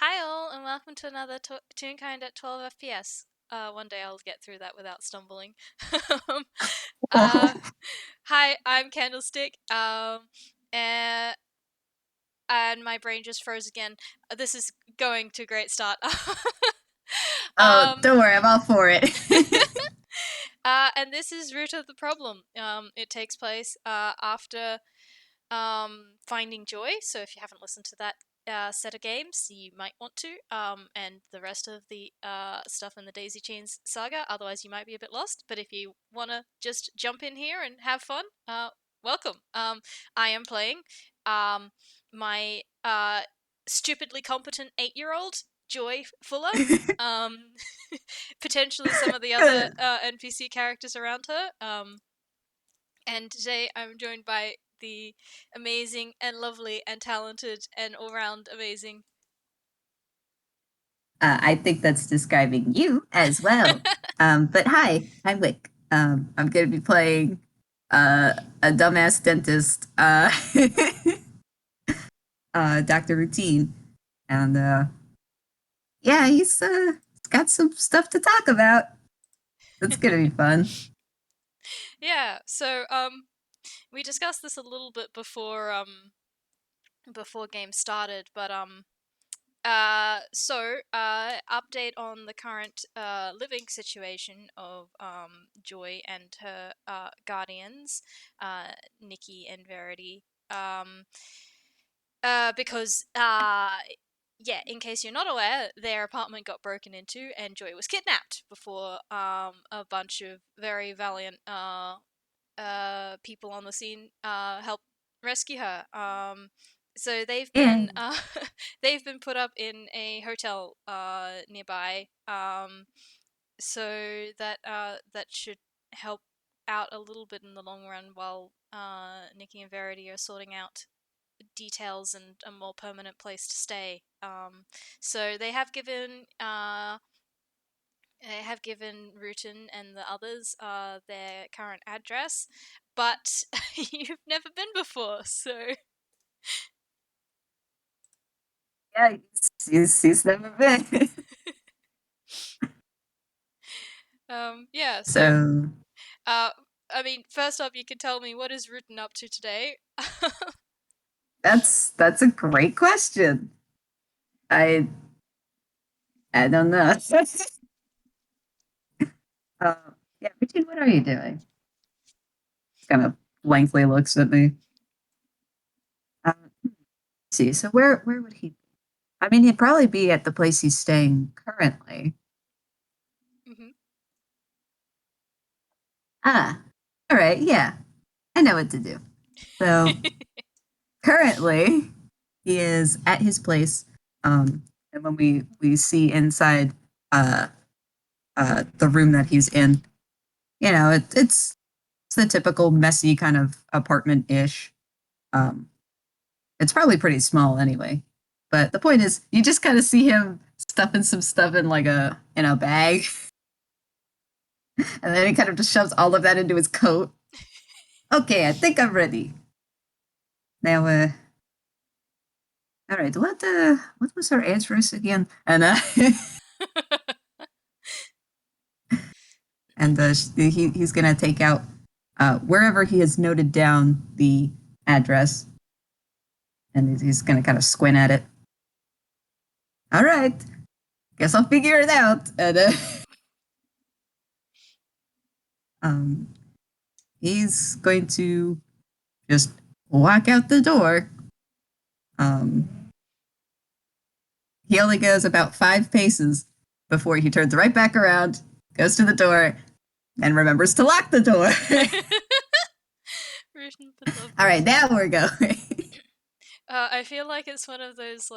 Hi all, and welcome to another Toonkind at 12 FPS. One day I'll get through that without stumbling. um, uh, Hi, I'm Candlestick. And, and my brain just froze again. This is going to a great start. Oh, um, don't worry, I'm all for it. and this is Root of the Problem. It takes place after Finding Joy. So if you haven't listened to that set of games, you might want to, and the rest of the stuff in the Daisy Chains saga. Otherwise, you might be a bit lost. But if you want to just jump in here and have fun, welcome. I am playing my stupidly competent 8-year-old, Joy Fuller. Um, Potentially some of the other NPC characters around her. And today I'm joined by the amazing and lovely and talented and all round amazing. I think that's describing you as well. But hi, I'm Wick. I'm going to be playing a dumbass dentist, Dr. Rutin. And yeah, he's got some stuff to talk about. It's going to be fun. Yeah, so we discussed this a little bit before game started, but update on the current living situation of Joy and her guardians, Nikki and Verity. Because yeah, in case you're not aware, their apartment got broken into and Joy was kidnapped before a bunch of very valiant people on the scene helped rescue her. So they've Yeah. been they've been put up in a hotel nearby, so that should help out a little bit in the long run while Nikki and Verity are sorting out details and a more permanent place to stay. So they have given Rutin and the others their current address, but you've never been before, so Yeah, he's never been. yeah. So So uh, I mean, first up, you can tell me what is Rutin up to today. that's a great question. I I don't know. uh, yeah, Richard, what are you doing? Kind of blankly looks at me. Let's see, so where would he be? I mean, he'd probably be at the place he's staying currently. hmm Ah, all right, yeah, I know what to do. So currently, he is at his place, and when we see inside uh, the room that he's in, it's the typical messy kind of apartment ish. Um, it's probably pretty small anyway. But the point is, you just kind of see him stuffing some stuff in like a bag, and then he kind of just shoves all of that into his coat. Okay, I think I'm ready. Now, all right. What was our address again? And he's gonna take out wherever he has noted down the address, and he's gonna kind of squint at it. All right, guess I'll figure it out. And um, he's going to just walk out the door. Um, he only goes about 5 paces before he turns right back around, goes to the door, and remembers to lock the door. Rutin would love All right, this. now we're going. I feel like it's one of those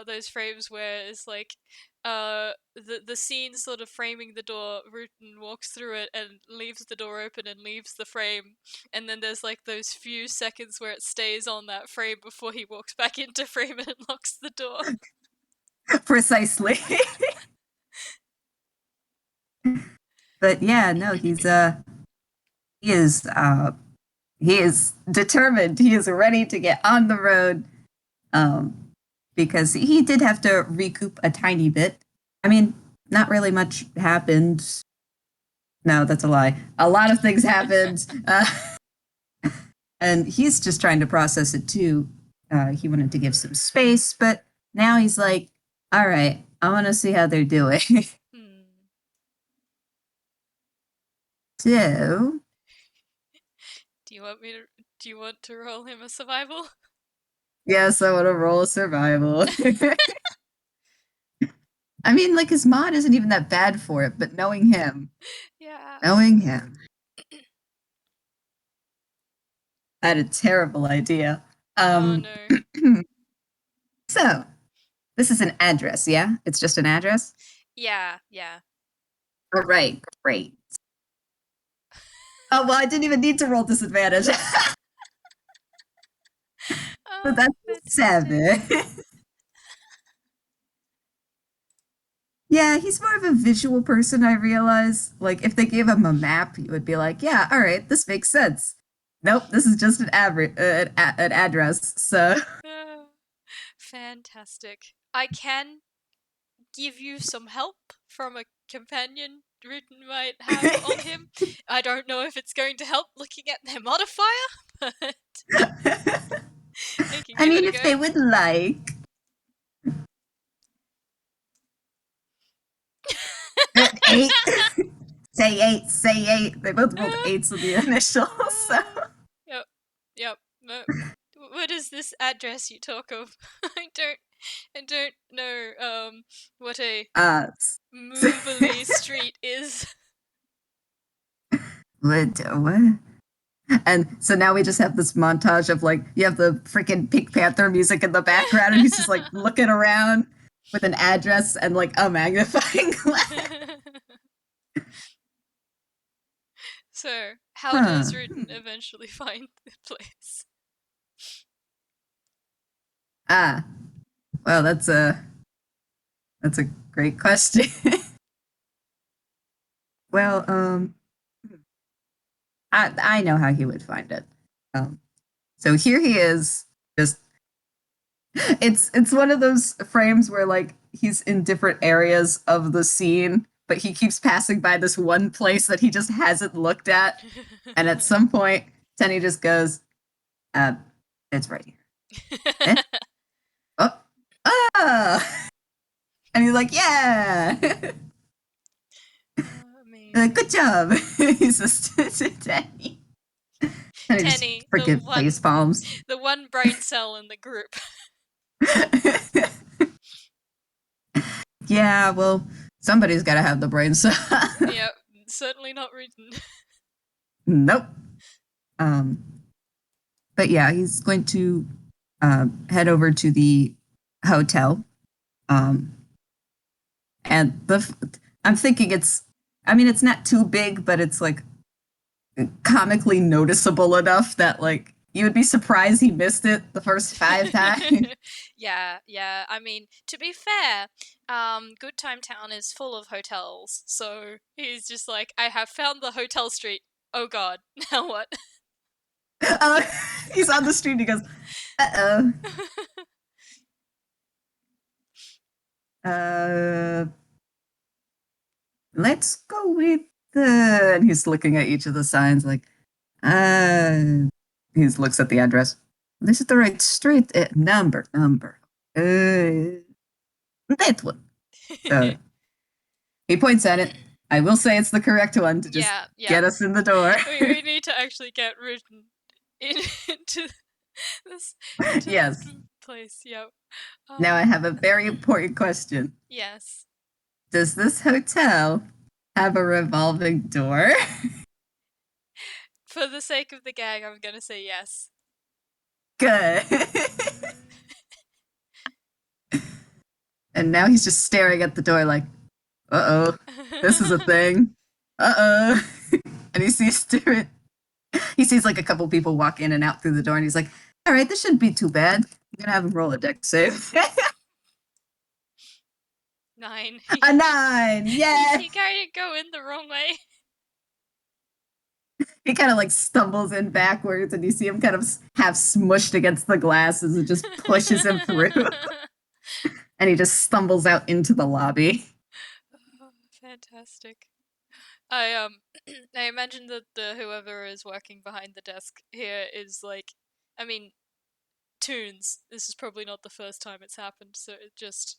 those frames where it's like the scene sort of framing the door. Rutin walks through it and leaves the door open and leaves the frame, and then there's like those few seconds where it stays on that frame before he walks back into frame and locks the door. Precisely. But yeah, no, he is he is determined. He is ready to get on the road. Um, because he did have to recoup a tiny bit. I mean, not really much happened. No, that's a lie. A lot of things happened. And he's just trying to process it too. He wanted to give some space, but now he's like, all right, I want to see how they're doing. Hmm. So, Do you want me to? Do you want to roll him a survival? yes, I want to roll a survival. I mean, like, his mod isn't even that bad for it, but Yeah. knowing him, I had a terrible idea. Oh Um, no. so, this is an address, yeah? It's just an address? Yeah, yeah. All right, great. Oh, well, I didn't even need to roll disadvantage. So Oh, that's fantastic. 7. Yeah, he's more of a visual person, I realize. Like, if they gave him a map, he would be like, yeah, all right, this makes sense. Nope, this is just an average, an address. So, Oh, fantastic. I can give you some help from a companion Rutin might have on him. I don't know if it's going to help looking at their modifier, but I can I give it mean, a if they go. would like. Eight. Say 8, say 8. They both rolled 8s with the initials, so. Yep, yep. No. What is this address you talk of? I don't know what a Uh, movily street is. what? And so now we just have this montage of like, you have the freaking Pink Panther music in the background, and he's just like looking around with an address and like a magnifying glass. So, how Huh. does Rutin eventually find the place? Ah, well, that's a great question. Well, I know how he would find it. Um, so here he is, just it's one of those frames where like he's in different areas of the scene, but he keeps passing by this one place that he just hasn't looked at, and at some point, Tenny just goes, uh, "It's right here." Eh? Oh, ah! And he's like, "Yeah." Amazing. Good job. He says to Tenny. And he just Tenny, freaking face palms. the one brain cell in the group. Yeah, well, somebody's got to have the brain cell. Yep, certainly not Rutin. Nope. Um, but yeah, he's going to head over to the hotel. Um, and I'm thinking I mean, it's not too big, but it's like comically noticeable enough that like you would be surprised he missed it the first 5 times. Yeah, yeah. I mean, to be fair, Good Time Town is full of hotels, so he's just like, I have found the hotel street. Oh god, now what? uh, he's on the street and he goes, uh oh, let's go with the. And he's looking at each of the signs like, uh, he looks at the address. This is the right street. Number. That one. So he points at it. I will say it's the correct one to just Yeah, yeah. get us in the door. We need to actually get Rutin into this this Yes. place. Yep. Now I Um. have a very important question. Yes. Does this hotel have a revolving door? For the sake of the gag, I'm gonna say yes. Good. And now he's just staring at the door like, uh oh, this is a thing. Uh oh. And he sees like a couple people walk in and out through the door, and he's like, all right, this shouldn't be too bad. I'm gonna have him roll a deck save. 9. A 9. Yeah. He kind of go in the wrong way. He kind of like stumbles in backwards, and you see him kind of half smushed against the glass as it just pushes him through. and he just stumbles out into the lobby. Oh, fantastic. I I imagine that the whoever is working behind the desk here is like, I mean, Toons. This is probably not the first time it's happened, so it just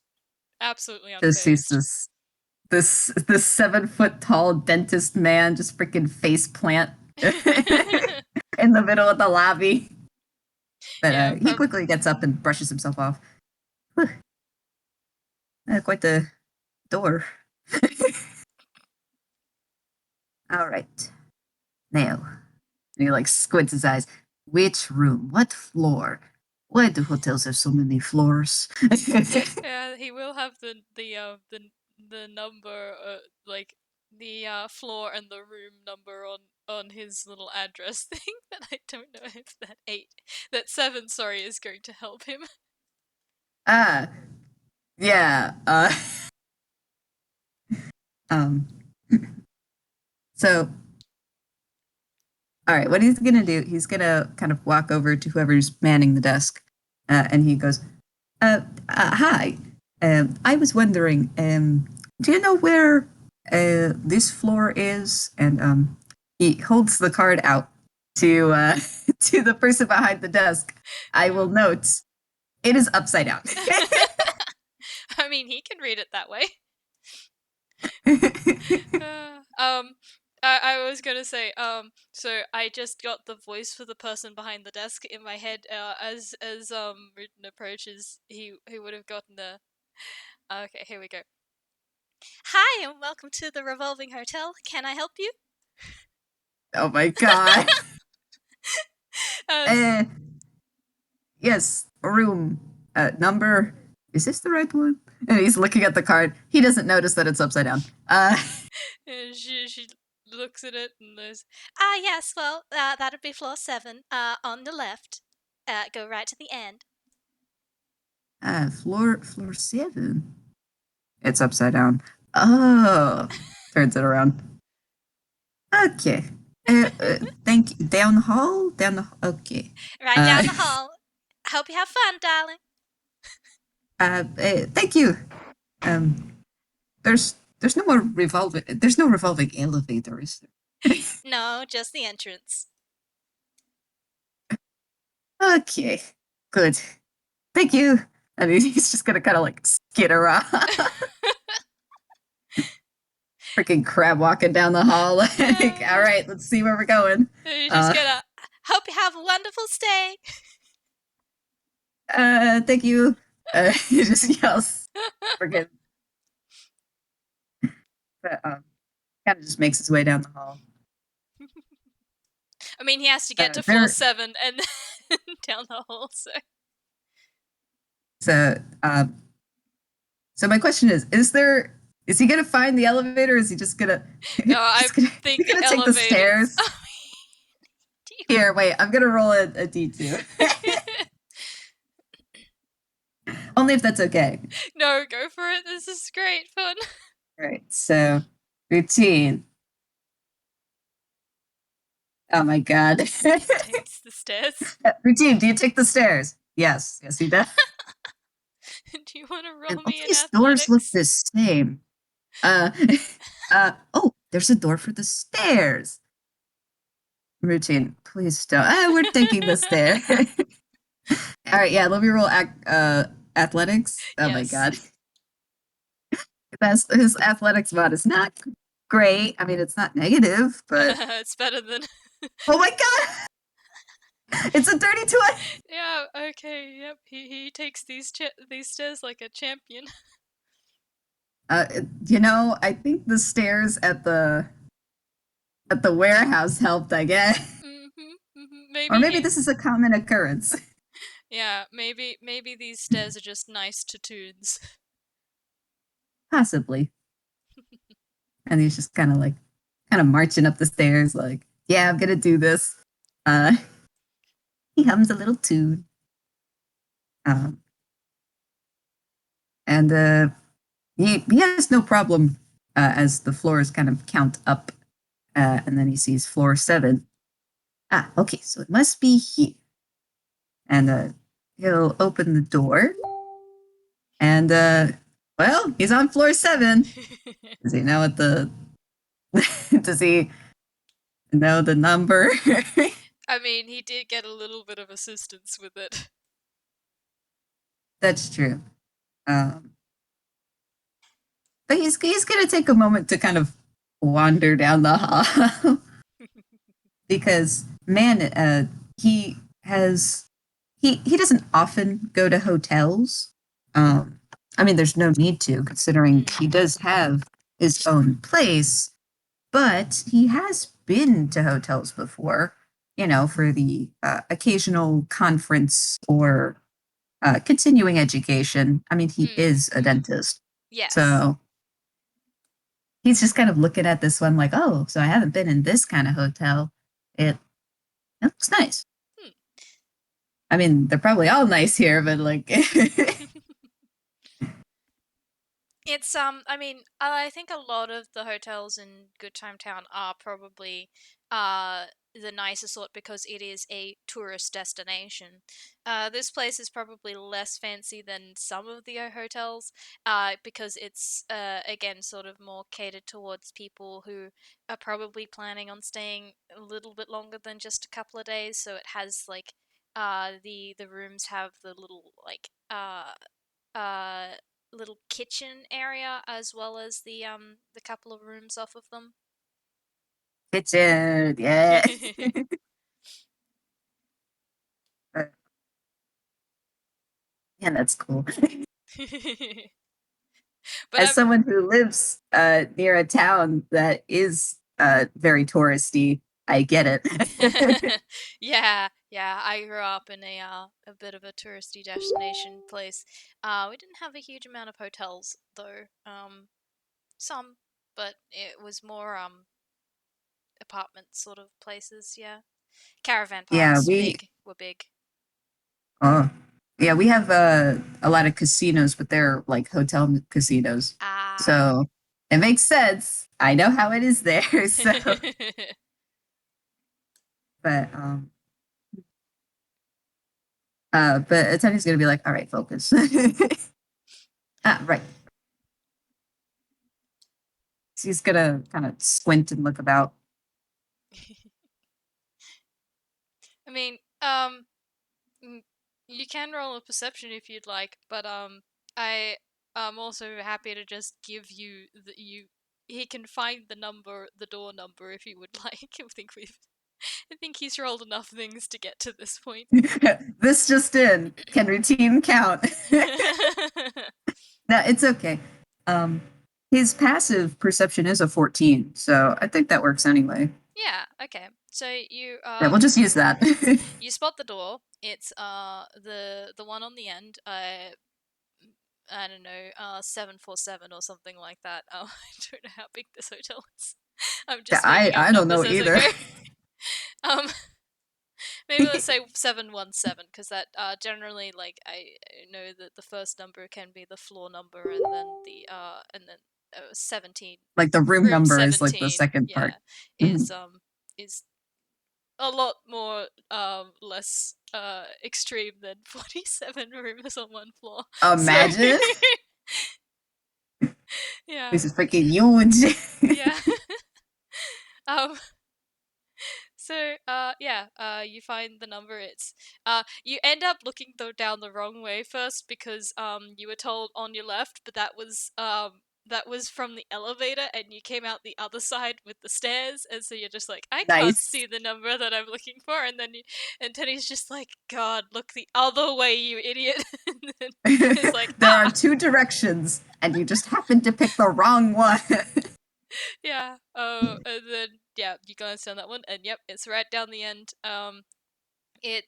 absolutely Just sees unfazed. this 7 foot tall dentist man just freaking face plant in the middle of the lobby. But Yeah, he quickly gets up and brushes himself off. Quite the door. All right. Now, and he like squints his eyes. Which room? What floor? Why do hotels have so many floors? yeah, he will have the number, like the floor and the room number on his little address thing. But I don't know if that 7, sorry, is going to help him. Ah, yeah. Um. So, all right. What he's gonna do? He's gonna kind of walk over to whoever's manning the desk, and he goes, "Hi. I was wondering. Do you know where this floor is?" And he holds the card out to to the person behind the desk. I will note it is upside down. I mean, he can read it that way. I was gonna say, so I just got the voice for the person behind the desk in my head. As Rutin approaches, he would have gotten the. Okay, here we go. Hi, and welcome to the Revolving Hotel. Can I help you? Oh my god. As Uh, yes, room number. Is this the right one? And he's looking at the card. He doesn't notice that it's upside down. she looks at it and goes, yes, well, that'd be floor 7, on the left. Go right to the end. Floor 7. It's upside down. Oh, turns it around. Okay. Thank you. Down the hall. Okay. Right Uh, down the hall. Hope you have fun, darling. thank you. Um, there's no more revolving. There's no revolving elevator, is there? No, just the entrance. Okay. Good. Thank you. And he's just gonna kind of like skid around. Freaking crab walking down the hall. Like, all right, let's see where we're going. He's just gonna hope you have a wonderful stay. Thank you. He just yells. Freaking. But kind of just makes his way down the hall. I mean, he has to get to floor 7 and then down the hall. So, so my question is he gonna find the elevator? Or is he just gonna? No, I think he's the gonna take the elevator. stairs. Here, wait. I'm gonna roll a D2. Only if that's okay. No, go for it. This is great fun. All right. So, routine. Oh my god. Takes the stairs. Routine. Do you take the stairs? Yes. Yes, he does. Do you want to And roll all me in these doors look athletics? the same. Uh, oh, there's a door for the stairs. Routine, please don't. We're taking the stairs. All right, yeah, let me roll athletics. Oh my Yes. god. His athletics mod is not great. I mean, it's not negative, but It's better than. oh my god, it's a 32. Yeah. Okay. Yep. He takes these stairs like a champion. I think the stairs at the warehouse helped, I guess. Maybe Or maybe this is a common occurrence. Yeah. Maybe these stairs are just nice to Toons. Possibly. And he's just kind of marching up the stairs, like, yeah, I'm gonna do this. Uh, he hums a little tune. Um, and he has no problem as the floors kind of count up, and then he sees floor 7. Ah, okay, so it must be here. And he'll open the door. And well, he's on floor 7. Does he know what the does he know the number? I mean, he did get a little bit of assistance with it. That's true. Um, but he's gonna take a moment to kind of wander down the hall because man, he has he doesn't often go to hotels. I mean, there's no need to, considering Mm, he does have his own place, but he has been to hotels before, you know, for the occasional conference or continuing education. I mean, he mm, is a dentist. yes. So he's just kind of looking at this one like, oh, so I haven't been in this kind of hotel. It looks nice. Hmm. I mean, they're probably all nice here, but like, It's I mean, I think a lot of the hotels in Good Time Town are probably the nicer sort because it is a tourist destination. This place is probably less fancy than some of the hotels, because it's again sort of more catered towards people who are probably planning on staying a little bit longer than just a couple of days. So it has like the rooms have the little like uh little kitchen area as well as the couple of rooms off of them. kitchen, yeah. But, yeah, that's cool. But As someone who lives near a town that is very touristy, I get it. yeah, yeah, I grew up in a bit of a touristy destination place. We didn't have a huge amount of hotels though. Some, but it was more apartment sort of places, yeah. Caravan Yeah, parks we big were big. oh yeah, we have a lot of casinos, but they're like hotel casinos. Ah. So it makes sense. I know how it is there. So, but but Attendee's gonna be like, all right, focus. Right. He's gonna kind of squint and look about. I mean, mm, you can roll a perception if you'd like, but I am also happy to just give you the you. He can find the number, the door number, if you would like. I think he's rolled enough things to get to this point. This just in. Can routine count? No, it's okay. Um, his passive perception is a 14, so I think that works anyway. Yeah. Okay. So you Yeah, we'll just use that. you spot the door. It's the one on the end. I don't know, 747 or something like that. I don't know how big this hotel is. I'm Yeah, just making up I don't know numbers as I either. go. um, maybe let's say 717 because that generally like I know that the first number can be the floor number and then 17 Like the room room number is like the 17 second part. yeah Mhm. is a lot more less extreme than 47 rooms on one floor. So Imagine. yeah, This is freaking huge. yeah. um So, yeah, you find the number. You end up looking down the wrong way first because, you were told on your left, but that was from the elevator, and you came out the other side with the stairs, and so you're just like, I can't Nice. see the number that I'm looking for, and Teddy's just like, God, look the other way, you idiot, and then it's like, There are ah, two directions, and you just happen to pick the wrong one. yeah, oh, and then yeah, you glance down that one, and yep, it's right down the end. It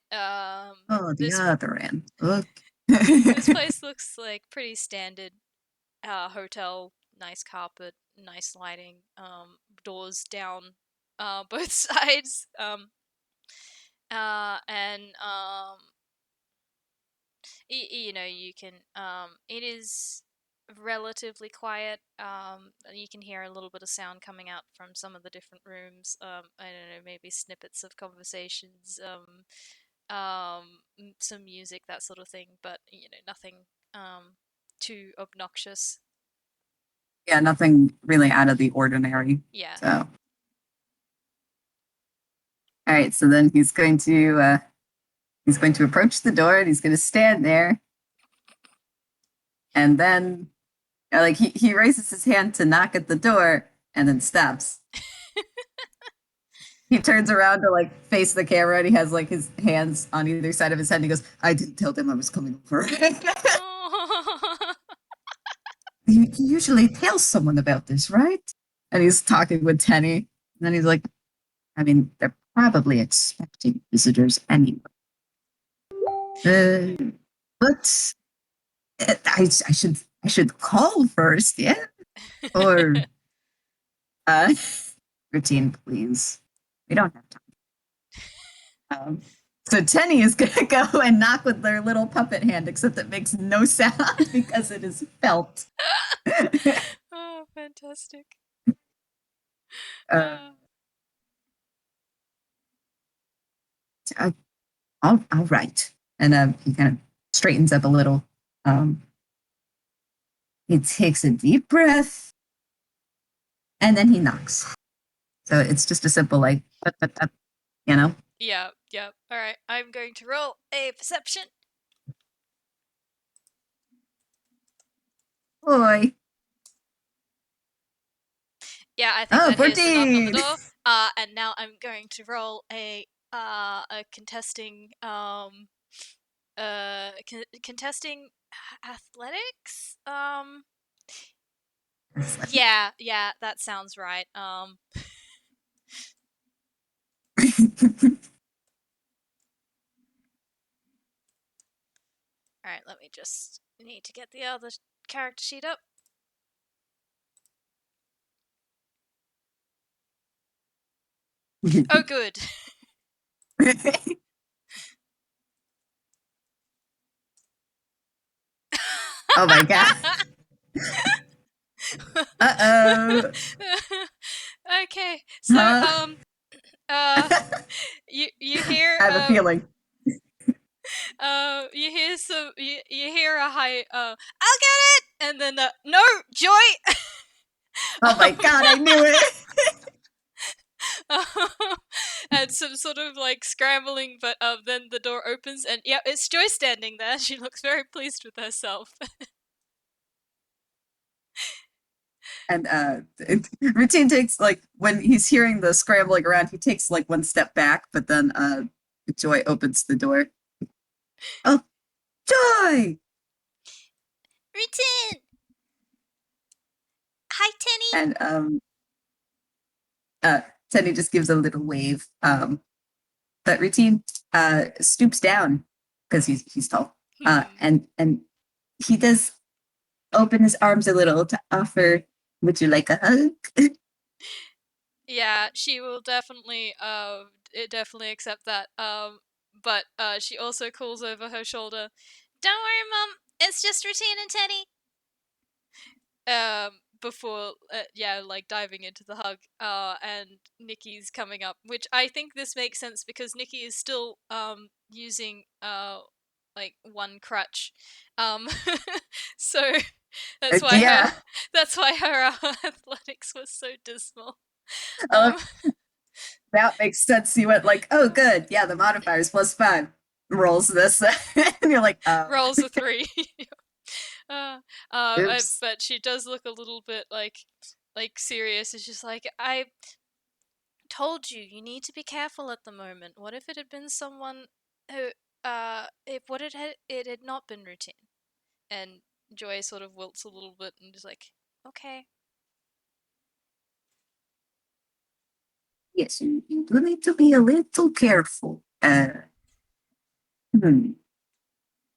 Oh, the this other end. Look. This place looks like pretty standard hotel. Nice carpet, nice lighting, doors down both sides. And you know you can it is relatively quiet. You can hear a little bit of sound coming out from some of the different rooms. I don't know, maybe snippets of conversations. Some music, that sort of thing, but you know, nothing too obnoxious. Yeah, nothing really out of the ordinary. Yeah. So, all right. So then he's going to approach the door and he's going to stand there, and then like he raises his hand to knock at the door and then stops. He turns around to like face the camera and he has like his hands on either side of his head and he goes, I didn't tell them I was coming over. Oh. You usually tell someone about this, right? And he's talking with Tenny. And then he's like, I mean, they're probably expecting visitors anyway. But I should call first, yeah? Or uh routine, please. We don't have time. So Tenny is gonna go and knock with their little puppet hand, except it makes no sound because it is felt. Oh, fantastic. uh, uh, all right. And he kind of straightens up a little. Um, he takes a deep breath and then he knocks. So it's just a simple like, you know. Yeah, yeah. All right, I'm going to roll a perception. Boy. Yeah, I think Oh, that hears the knock on the 14. door. And now I'm going to roll a contesting contesting athletics. Yeah, yeah, that sounds right. All right, let me just need to get the other character sheet up. Oh, good. Oh my god. Uh-oh. Okay, so Huh? uh, I you hear have a feeling. you hear you hear a high I'll get it, and then no Joy. Oh my god, I knew it. um, and some sort of like scrambling, but then the door opens and yeah, it's Joy standing there. She looks very pleased with herself. And routine takes like when he's hearing the scrambling around, he takes like one step back, but then Joy opens the door. Oh, Joy! Rutin, hi Tenny. And uh Tenny just gives a little wave. But routine stoops down because he's tall. And he does open his arms a little to offer, would you like a hug? Yeah, she will definitely definitely accept that. But she also calls over her shoulder, "Don't worry, Mum. It's just Routine and Teddy." Before yeah, like diving into the hug. And Nikki's coming up, which I think this makes sense because Nikki is still using like one crutch. Um, so Yeah. that's why her athletics was so dismal. Uh, Um, that makes sense. You went like, oh, good. Yeah, the modifiers +5 rolls this. And you're like, rolls a 3. uh, oops. but she does look a little bit like serious. It's just like, I told you, you need to be careful at the moment. What if it had been someone who, if what it had not been Routine? And Joy sort of wilts a little bit and is like, okay. Yes, you do need to be a little careful. Hmm.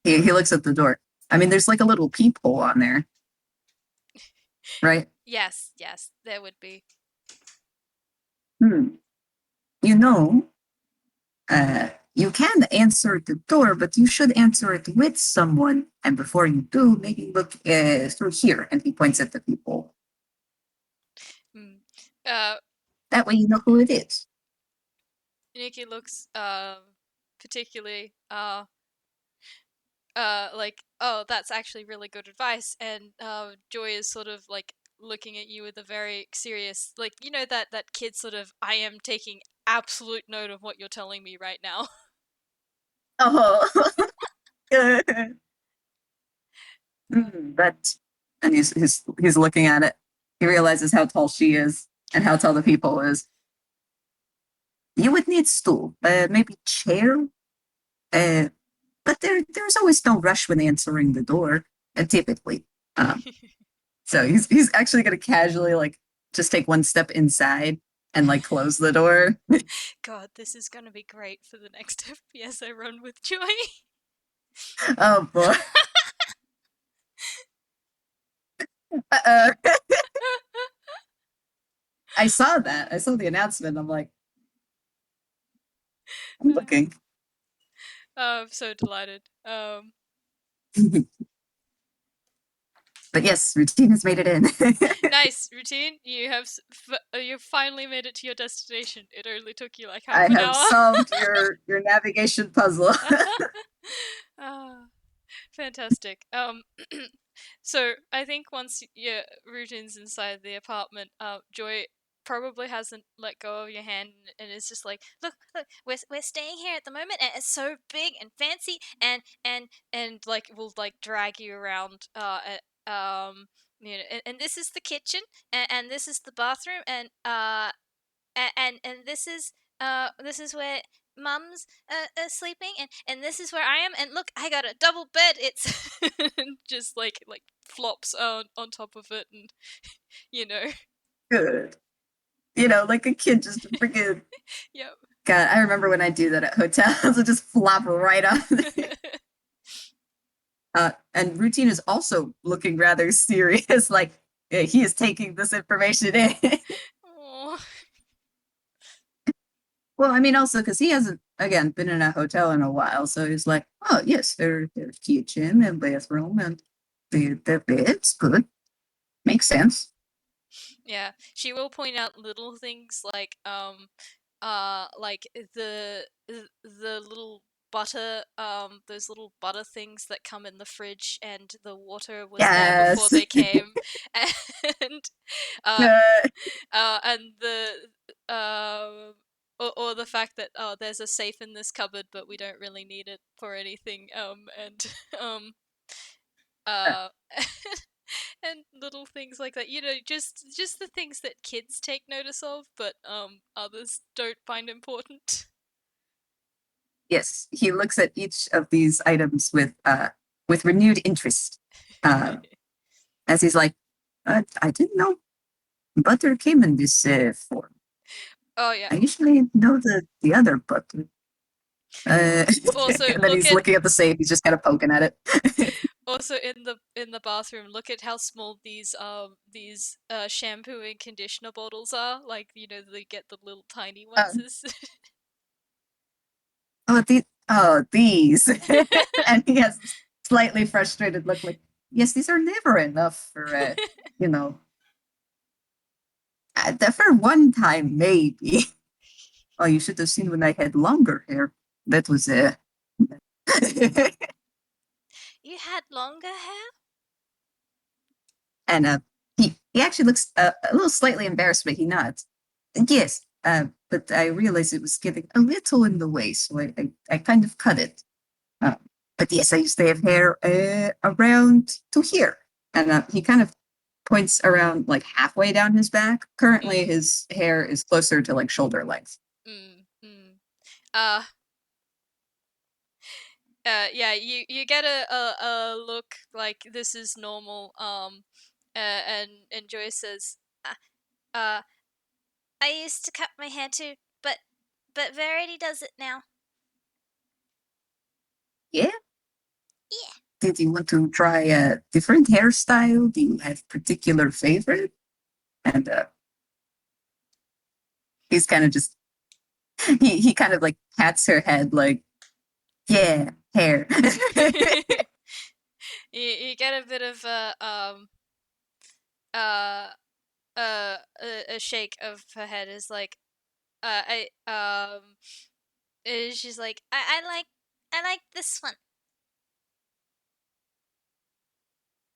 He looks at the door. I mean, there's like a little peephole on there, right? Yes, yes, there would be. Hmm. You know, you can answer the door, but you should answer it with someone. And before you do, maybe look through here. And he points at the peephole. Mm. Uh, That way you know who it is. Nikki looks particularly like, oh, that's actually really good advice, and Joy is sort of like looking at you with a very serious, like, you know, that kid sort of, I am taking absolute note of what you're telling me right now. Oh, good. But and he's looking at it. He realizes how tall she is and how tall the people is. You would need stool, maybe chair, uh, but there's always no rush when answering the door, typically. Um, so he's actually gonna casually like just take one step inside and like close the door. God, this is gonna be great for the next FPS I run with Joy. Oh boy. Uh, I saw that. I saw the announcement. I'm like, I'm looking. Oh, I'm so delighted. But yes, routine has made it in. Nice routine. You finally made it to your destination. It only took you like half I an have hour. solved your navigation puzzle. Ah, fantastic. So I think once your routine's inside the apartment, Joy probably hasn't let go of your hand and is just like, look, look, we're staying here at the moment, and it's so big and fancy, and like will like drag you around, you know, and this is the kitchen, and this is the bathroom, and this is where mum's sleeping, and this is where I am, and look, I got a double bed. It's just like flops on top of it, and you know. Good. You know, like a kid just freaking. Yep. God, I remember when I do that at hotels, it just flop right on there. And routine is also looking rather serious, like he is taking this information in. Aw. Well, I mean, also because he hasn't, again, been in a hotel in a while. So he's like, oh, yes, there's kitchen and bathroom and the bed's good. Makes sense. Yeah, she will point out little things like the little butter, those little butter things that come in the fridge, and the water was there before Yes. they came. And uh Uh, and the or the fact that, oh, there's a safe in this cupboard, but we don't really need it for anything, and um uh and little things like that, you know, just the things that kids take notice of, but others don't find important. yes, he looks at each of these items with renewed interest, uh, as he's like, I didn't know butter came in this form. Oh yeah. I usually know the other butter. Also And then look he's at looking at the safe. He's just kind of poking at it. also in the bathroom, look at how small these shampoo and conditioner bottles are, like, you know, they get the little tiny ones. um, these. And he has a slightly frustrated look like, yes, these are never enough for, you know, for one time, maybe. Oh, you should have seen when I had longer hair. That was, You had longer hair? and he actually looks a little slightly embarrassed, but he nods. Yes, but I realized it was getting a little in the way, so I kind of cut it. Uh, but yes, I used to have hair around to here. And he kind of points around like halfway down his back. Currently, Mm, his hair is closer to like shoulder length. mm. uh yeah, you get a look like this is normal, and Joyce says, uh I used to cut my hair too, but Verity does it now. Yeah. Yeah. Did you want to try a different hairstyle? Do you have particular favorite? And he's kind of just he kind of like pats her head like, yeah, hair. You get a bit of uh a shake of her head, is like, I she's like, I like this one.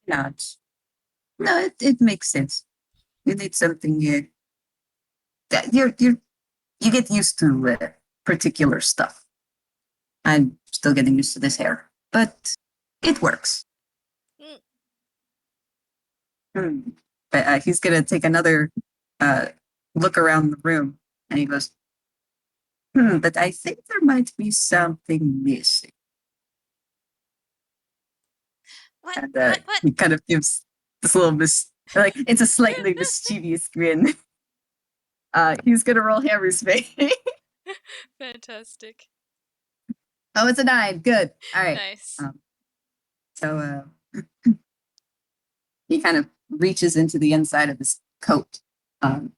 Not. No, it makes sense. You need something that you get used to particular stuff. I'm still getting used to this hair, but it works. Mm, Hmm. But he's gonna take another uh, look around the room, and he goes, But I think there might be something missing." what? And What? What? he kind of gives this little like it's a slightly mischievous grin. He's gonna roll hammer space. Fantastic. Oh, it's a 9. Good. All right. Nice. Um, so he kind of reaches into the inside of his coat, um,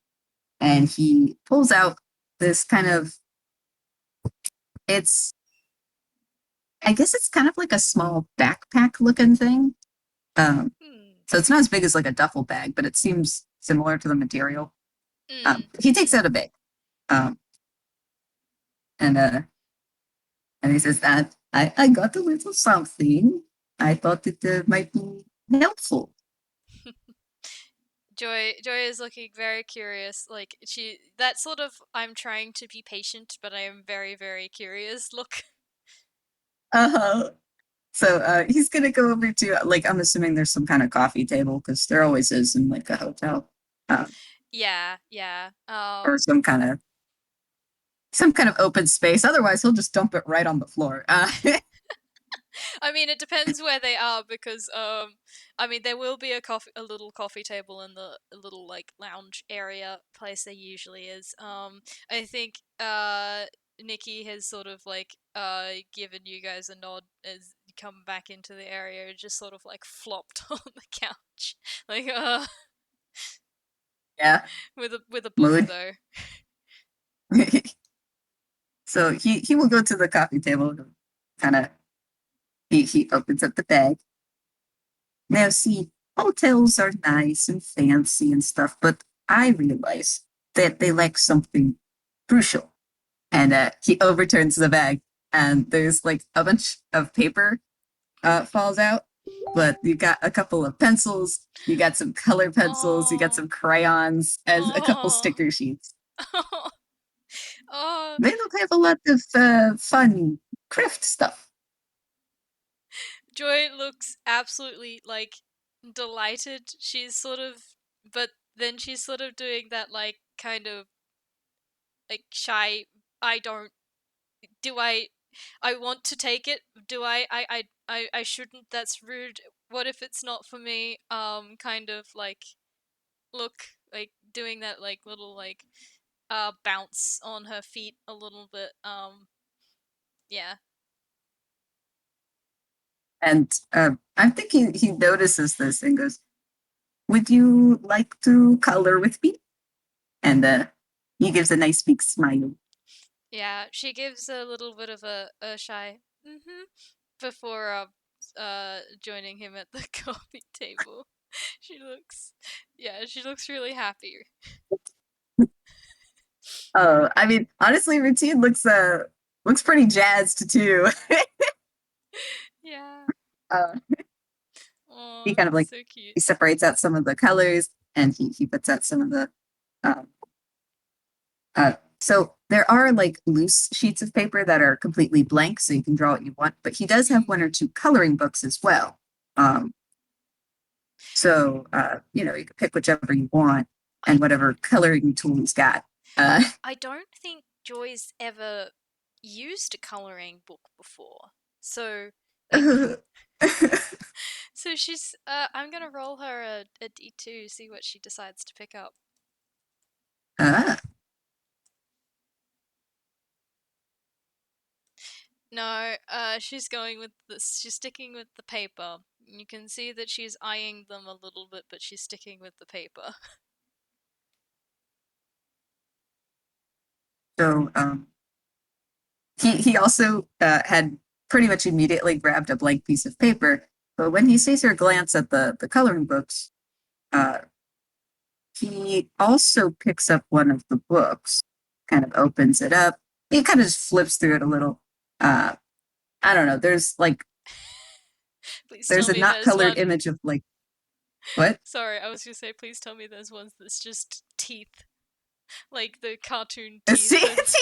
and he pulls out this kind of it's I guess it's kind of like a small backpack looking thing. Um, Hmm. so it's not as big as like a duffel bag, but it seems similar to the material. Mm. He takes Mm-hmm. out a bag, um, and he says that I got a little something. I thought it might be helpful. Joy is looking very curious. Like she that sort of I'm trying to be patient, but I am very, very curious look. Uh-huh. So he's gonna go over to like I'm assuming there's some kind of coffee table because there always is in like a hotel, Yeah, yeah. or some kind of open space. Otherwise, he'll just dump it right on the floor. I mean, it depends where they are because I mean, there will be a little coffee table in the little like lounge area place there usually is. I think Nikki has sort of like given you guys a nod as you come back into the area, and just sort of like flopped on the couch, like Yeah, with a book mood. though. So he will go to the coffee table, kind of he opens up the bag. Now, see, hotels are nice and fancy and stuff, but I realize that they lack something crucial. And he overturns the bag, and there's like a bunch of paper falls out. But you got a couple of pencils, you got some color pencils, you got Oh, some crayons, and a couple oh, sticker sheets. oh. They don't have a lot of fun craft stuff. Joy looks absolutely like delighted. She's sort of, but then she's sort of doing that like kind of like shy. I don't. Do I? I want to take it. Do I shouldn't. That's rude. What if it's not for me? Kind of like look like doing that like little like bounce on her feet a little bit. Yeah. And I'm thinking he notices this and goes, "Would you like to color with me?" And he gives a nice big smile. Yeah, she gives a little bit of a shy mm-hmm before joining him at the coffee table. She looks yeah, she looks really happy. I mean, honestly, Routine looks pretty jazzed too. Yeah. uh, he Oh, kind of like so cute. he separates out some of the colors and he puts out some of the um, so there are like loose sheets of paper that are completely blank, so you can draw what you want. But he does have Mm. one or two coloring books as well. Um, so you know you can pick whichever you want I and whatever coloring tool he's got. Uh, I don't think Joy's ever used a coloring book before. So like so she's I'm gonna roll her a D2, see what she decides to pick up. uh, No, she's going with this. She's sticking with the paper. You can see that she's eyeing them a little bit, but she's sticking with the paper. so he also had pretty much immediately grabbed a blank piece of paper. But when he sees her glance at the coloring books, uh, he also picks up one of the books, kind of opens it up. He kind of just flips through it a little. Uh, I don't know. Please There's tell a me not there's colored one. image of like. What? Sorry, I was gonna say, please tell me there's ones that's just teeth, like the cartoon See? teeth.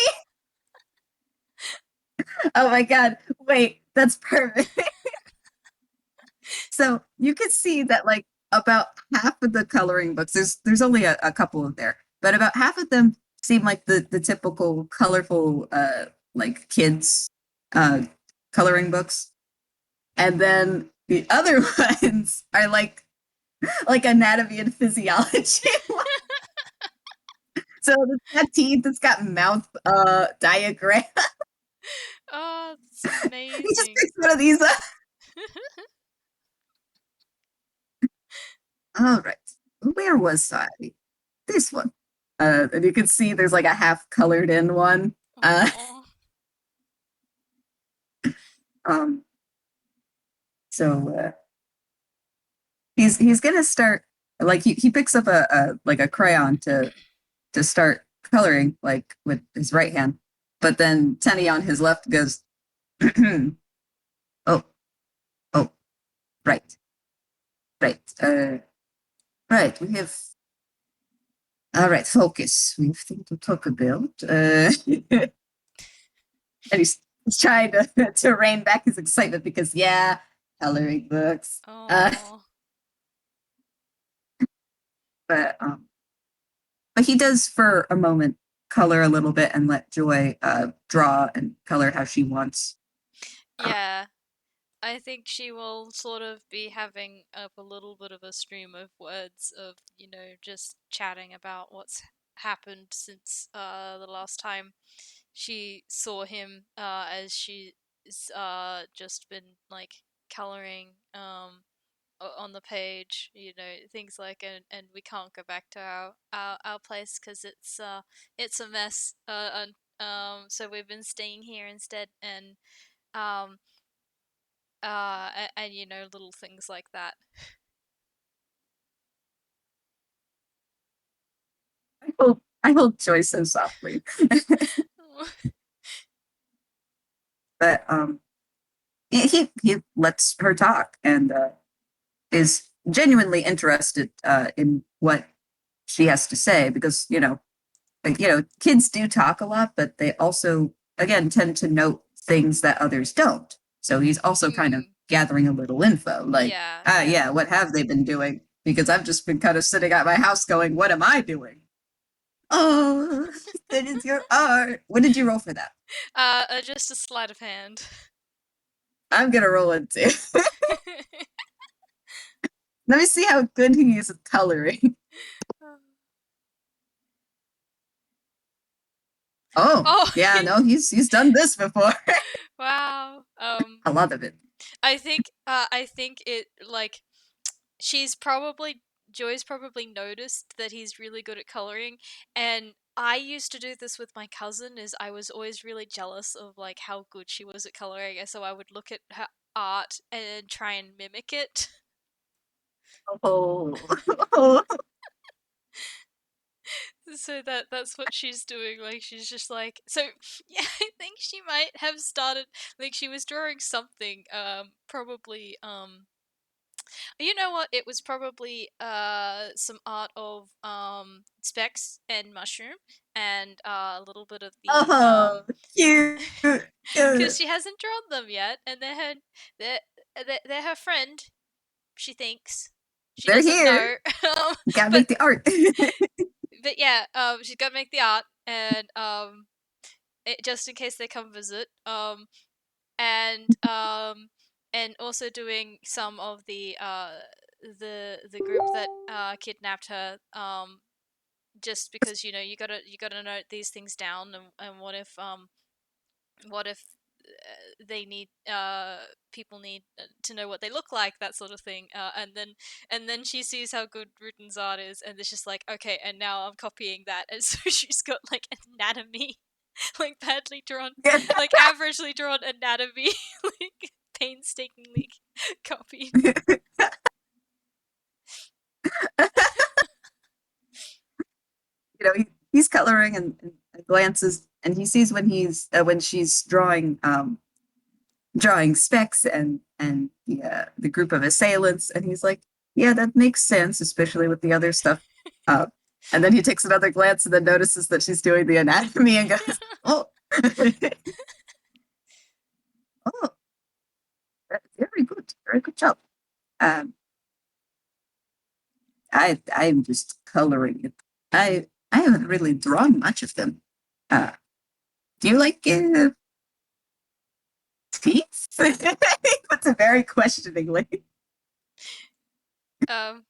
Oh my god. Wait, that's perfect. So you could see that like about half of the coloring books, there's only a couple of there, but about half of them seem like the typical colorful like kids uh coloring books. And then the other ones are like anatomy and physiology. So it's got teeth, it's got mouth diagram. Oh, that's He just amazing. picks one of these up. All right. Where was I? This one. And you can see there's like a half colored in one. Uh, Oh, um, so he's gonna start like he picks up a like a crayon to start coloring like with his right hand, but then Tenny on his left goes, oh oh right right right we have all right focus we have things to talk about and he's trying to rein back his excitement because yeah coloring books oh, but um but he does for a moment color a little bit and let Joy draw and color how she wants. Uh, yeah. I think she will sort of be having up a little bit of a stream of words of, just chatting about what's happened since the last time she saw him, as she's just been like coloring on the page, things like, and we can't go back to our place because it's a mess, and so we've been staying here instead, and um and little things like that. I hold Joy so softly, but he lets her talk and is genuinely interested in what she has to say because like, kids do talk a lot, but they also again tend to note things that others don't. So he's also kind of Mm, gathering a little info, like yeah, ah yeah. yeah, what have they been doing? Because I've just been kind of sitting at my house going, what am I doing? Oh, that is your art. What did you roll for that? Just a sleight of hand. I'm gonna roll it too. Let me see how good he is at coloring. Oh, Oh, yeah, no, he's done this before. wow. A lot of it. I think it, like, she's probably Joy's probably noticed that he's really good at coloring, and I used to do this with my cousin. Is I was always really jealous of like how good she was at coloring, and so I would look at her art and try and mimic it. Oh, So that's what she's doing. Like, she's just like, so yeah, I think she might have started, like, she was drawing something, probably, you know what? It was probably some art of Specs and Mushroom, and a little bit of the oh, cute. because she hasn't drawn them yet, and they're they're her friend. She thinks she They're doesn't here. know, You gotta but make the art. yeah, she's got to make the art, and just in case they come visit, and also doing some of the group that kidnapped her, just because you gotta note these things down, and what if they need people need to know what they look like, that sort of thing, and then she sees how good Rutin's art is, and it's just like, okay, and now I'm copying that, and so she's got like anatomy, like badly drawn, like averagely drawn anatomy, like painstakingly copied. He's coloring and glances, and he sees when she's drawing Specs and the group of assailants, and he's like, yeah, that makes sense, especially with the other stuff. Uh, and then he takes another glance and then notices that she's doing the anatomy and goes, "Oh, oh, very good job." Um, I'm just coloring it. I haven't really drawn much of them. Uh, do you like teeth? That's a very questioningly. um,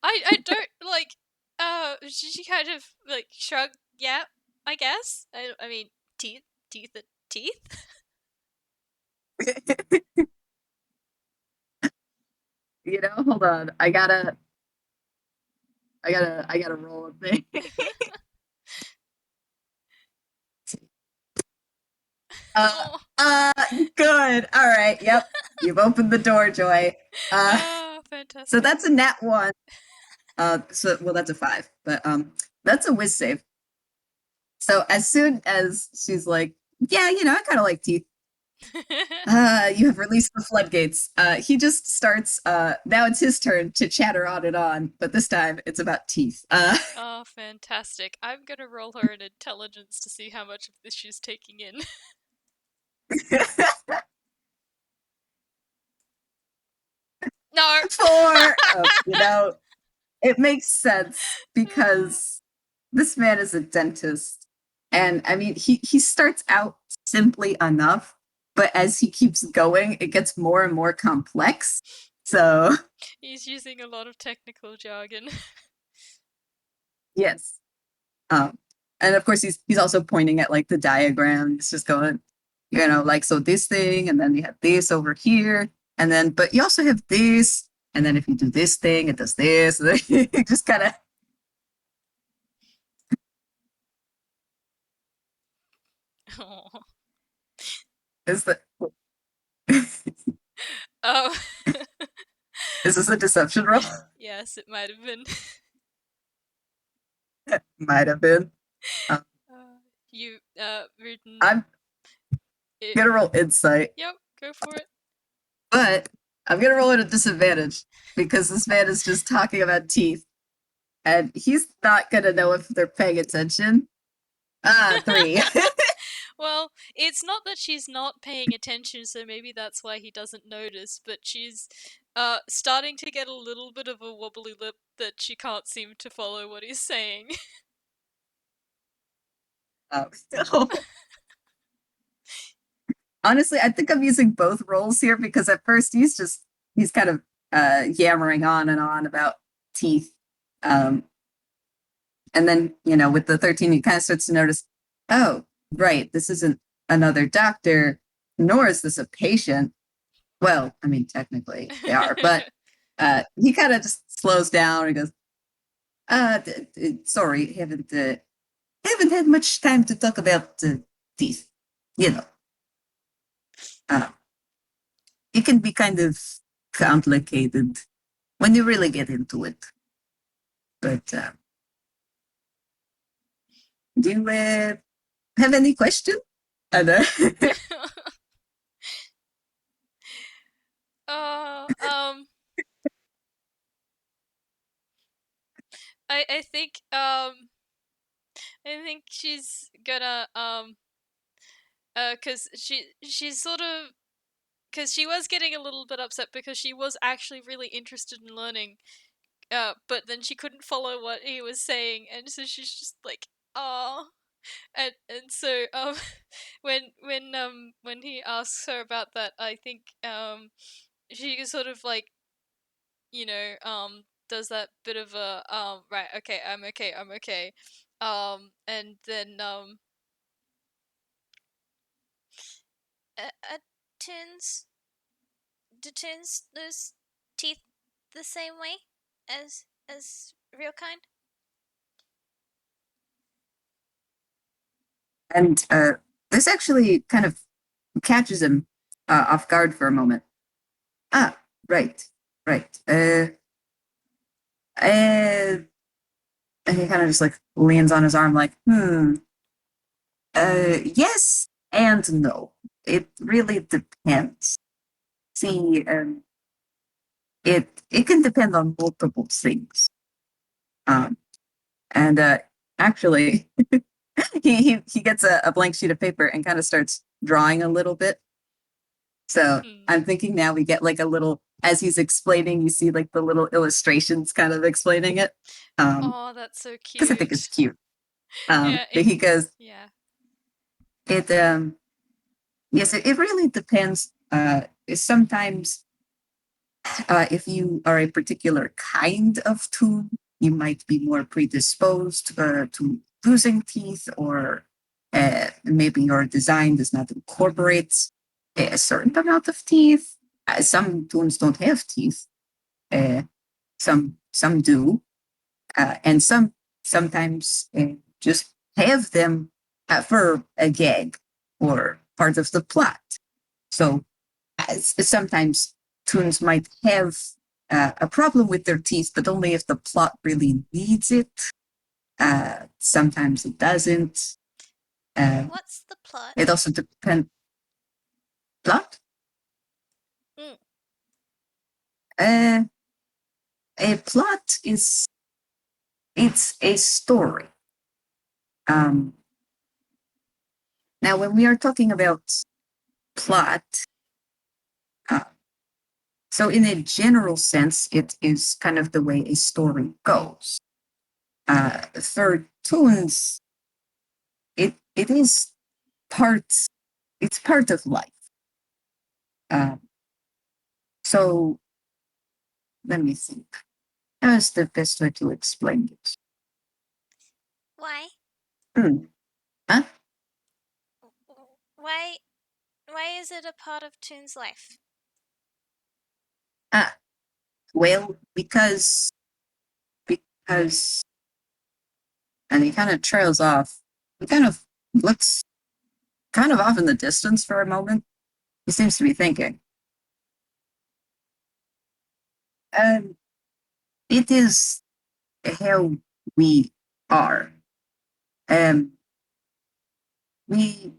I don't like. She kind of like shrugged. Yeah, I guess. I mean, teeth, teeth, teeth. Hold on. I gotta roll a thing. Uh, Oh. uh, good. All right. Yep. You've opened the door, Joy. Uh, Oh, so fantastic. that's a nat one. So well, that's a five, but that's a whiz save. So as soon as she's like, yeah, I kind of like teeth. You have released the floodgates. He just starts. Now it's his turn to chatter on and on, but this time it's about teeth. Oh, fantastic. I'm gonna roll her an intelligence to see how much of this she's taking in. No! for it makes sense because this man is a dentist, and I mean he starts out simply enough, but as he keeps going, it gets more and more complex. So He's using a lot of technical jargon. yes. Um, and of course, he's also pointing at like the diagram. It's just going, like so this thing, and then you have this over here, and then but you also have this, and then if you do this thing, it does this. And then it just kind of Oh. is the Oh. is this a deception roll? Yes, it might have been. Might have been. Um, You, Rutin. I'm It. gonna roll insight, Yep, go for it. but I'm gonna roll at a disadvantage because this man is just talking about teeth, and he's not gonna know if they're paying attention. Three. Well, it's not that she's not paying attention, so maybe that's why he doesn't notice, but she's starting to get a little bit of a wobbly lip that she can't seem to follow what he's saying. So honestly, I think I'm using both roles here because at first he's kind of yammering on and on about teeth. Um, and then, with the 13, he kind of starts to notice, oh, right, this isn't another doctor, nor is this a patient. Well, I mean, technically they are, but he kind of just slows down and goes, sorry, haven't had much time to talk about teeth. You know, uh, it can be kind of complicated when you really get into it. But do you have any question? Uh, uh, um, I think, I think she's gonna, cause she's sort of, cause she was getting a little bit upset because she was actually really interested in learning, but then she couldn't follow what he was saying, and so she's just like, oh. And so when he asks her about that, I think she sort of like, does that bit of a right, okay, I'm okay, I'm okay. And then uh, tins do tins lose teeth the same way as real kind? and this actually kind of catches him off guard for a moment. Ah, right, right. And he kind of just like leans on his arm, like, yes and no. It really depends. See, it can depend on multiple things. Um, and actually, he gets a blank sheet of paper and kind of starts drawing a little bit. So Hmm. I'm thinking now we get like a little, as he's explaining, you see like the little illustrations kind of explaining it. Oh, that's so Because I think it's cute. cute. Yeah, But it. he goes, Yeah. it yes, it really depends. Sometimes if you are a particular kind of tune, you might be more predisposed to losing teeth, or maybe your design does not incorporate a certain amount of teeth. Some tunes don't have teeth. Uh, some do, and sometimes just have them for a gag or part of the plot. So sometimes tunes might have a problem with their teeth, but only if the plot really needs it. Sometimes it doesn't. Uh, What's the plot? it also depends. Plot? Mm. Uh, a plot is it's a story. Um, Now, when we are talking about plot, uh, so in a general sense, it is kind of the way a story goes. For tunes, it is part it's part of life. Um, so let me think. How is the best way to explain it? Why? Hmm. Huh? Why? Why is it a part of Toon's life? Ah, well, because and he kind of trails off. He kind of looks kind of off in the distance for a moment. He seems to be thinking. Um, it is how we are. Um, we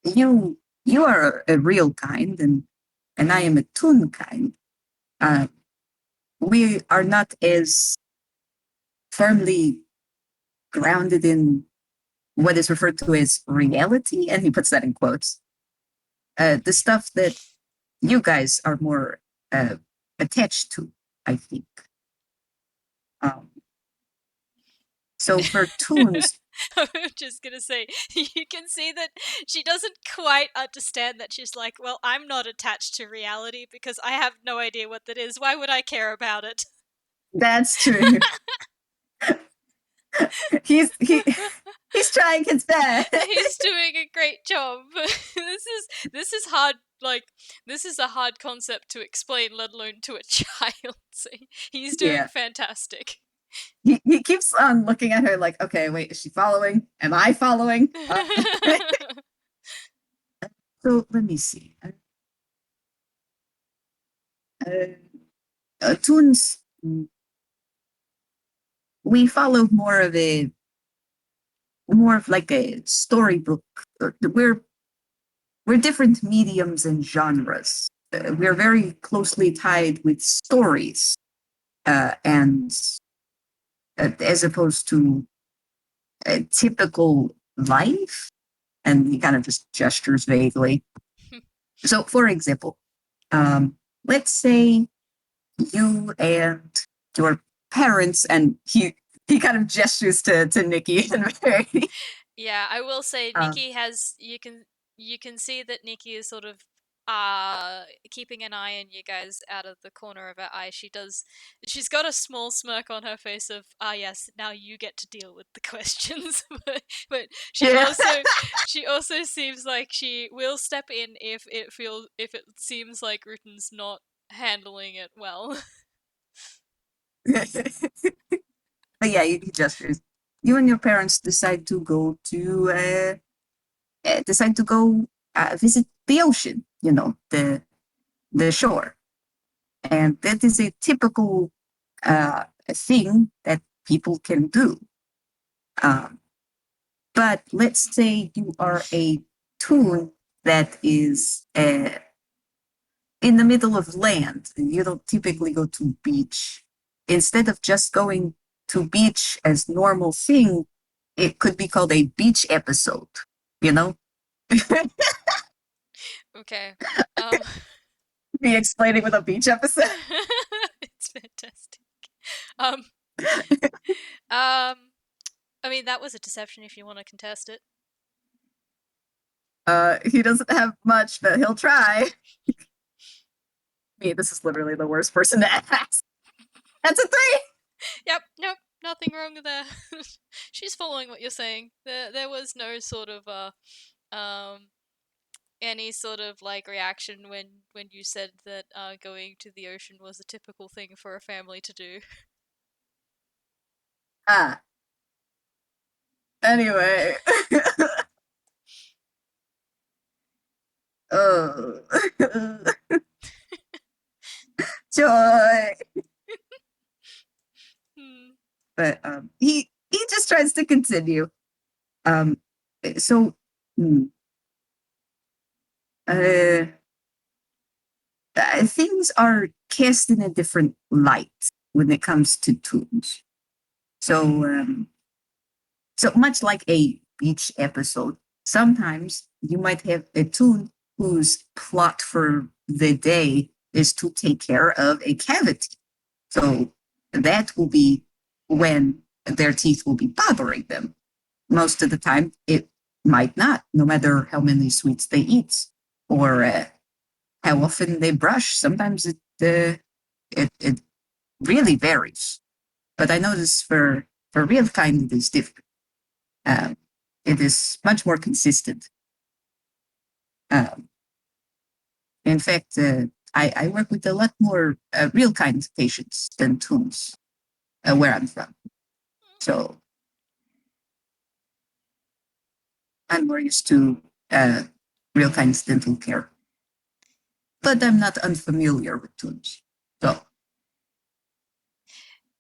you are a real kind, and I am a toon kind. Uh, we are not as firmly grounded in what is referred to as reality, and he puts that in quotes. The stuff that you guys are more uh, attached to, I think. Um, so for tunes, I'm just gonna say, you can see that she doesn't quite understand that. She's like, well, I'm not attached to reality because I have no idea what that is. Why would I care about it? that's true. he's he he's trying his best. He's doing a great job. This is hard. Like, this is a hard concept to explain, let alone to a child. So he's doing Yeah. fantastic. He keeps on looking at her like, okay, wait, is she following? Am I following? So let me see. Tunes, we follow more of like a storybook. We're different mediums and genres. We're very closely tied with stories, and as opposed to a typical life. And he kind of just gestures vaguely. So, for example, let's say you and your parents, and he kind of gestures to Nikki and Mary. Yeah, I will say Um, Nikki has you can see that Nikki is sort of keeping an eye on you guys out of the corner of her eye. She's got a small smirk on her face of, ah yes, now you get to deal with the questions. But yeah. she also seems like she will step in if it seems like Rutin's not handling it well. But yeah, he gestures. You and your parents decide to go visit the ocean. You know, the shore, and that is a typical thing that people can do. Um, but let's say you are a tool that is in the middle of land. You don't typically go to beach. Instead of just going to beach as normal thing, it could be called a beach episode, you know? Okay. Um, Be explaining with a beach episode. it's fantastic. Um, um, I mean, that was a deception if you want to contest it. He doesn't have much, but he'll try. Me, this is literally the worst person to ask. That's a three. Yep, nope, nothing wrong with that. She's following what you're saying. There was no sort of um any sort of like reaction when you said that going to the ocean was a typical thing for a family to do. Ah, anyway. Oh, joy. Hmm. But he just tries to continue. Um, so hmm, uh, things are cast in a different light when it comes to tunes. So so much like a beach episode, sometimes you might have a tune whose plot for the day is to take care of a cavity. So that will be when their teeth will be bothering them. Most of the time, it might not, no matter how many sweets they eat or how often they brush. Sometimes it really varies. But I notice for real kind, it is different. Um, it is much more consistent. Um, in fact, I work with a lot more real kind patients than tunes where I'm from. So I'm more used to real kind dental care. But I'm not unfamiliar with tunes. So,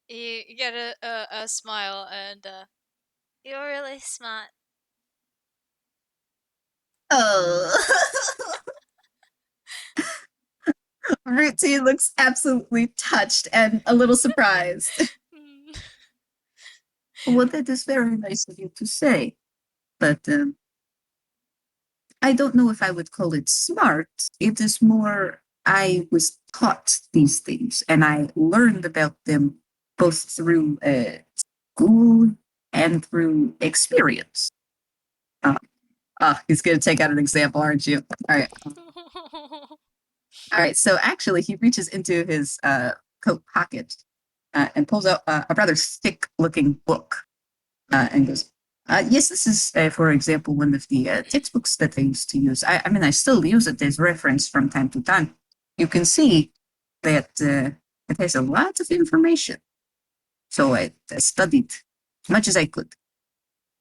You get a smile and you're really smart. oh, Rutin looks absolutely touched and a little surprised. Hmm. Well, that is very nice of you to say. But I don't know if I would call it smart. It is more, I was taught these things and I learned about them both through school and through experience. Uh, he's going to take out an example, aren't you? All right. All right. So actually, he reaches into his coat pocket and pulls out a rather thick looking book and goes, yes, this is, for example, one of the textbooks that I used to use. I mean, I still use it as reference from time to time. You can see that it has a lot of information. So I studied as much as I could.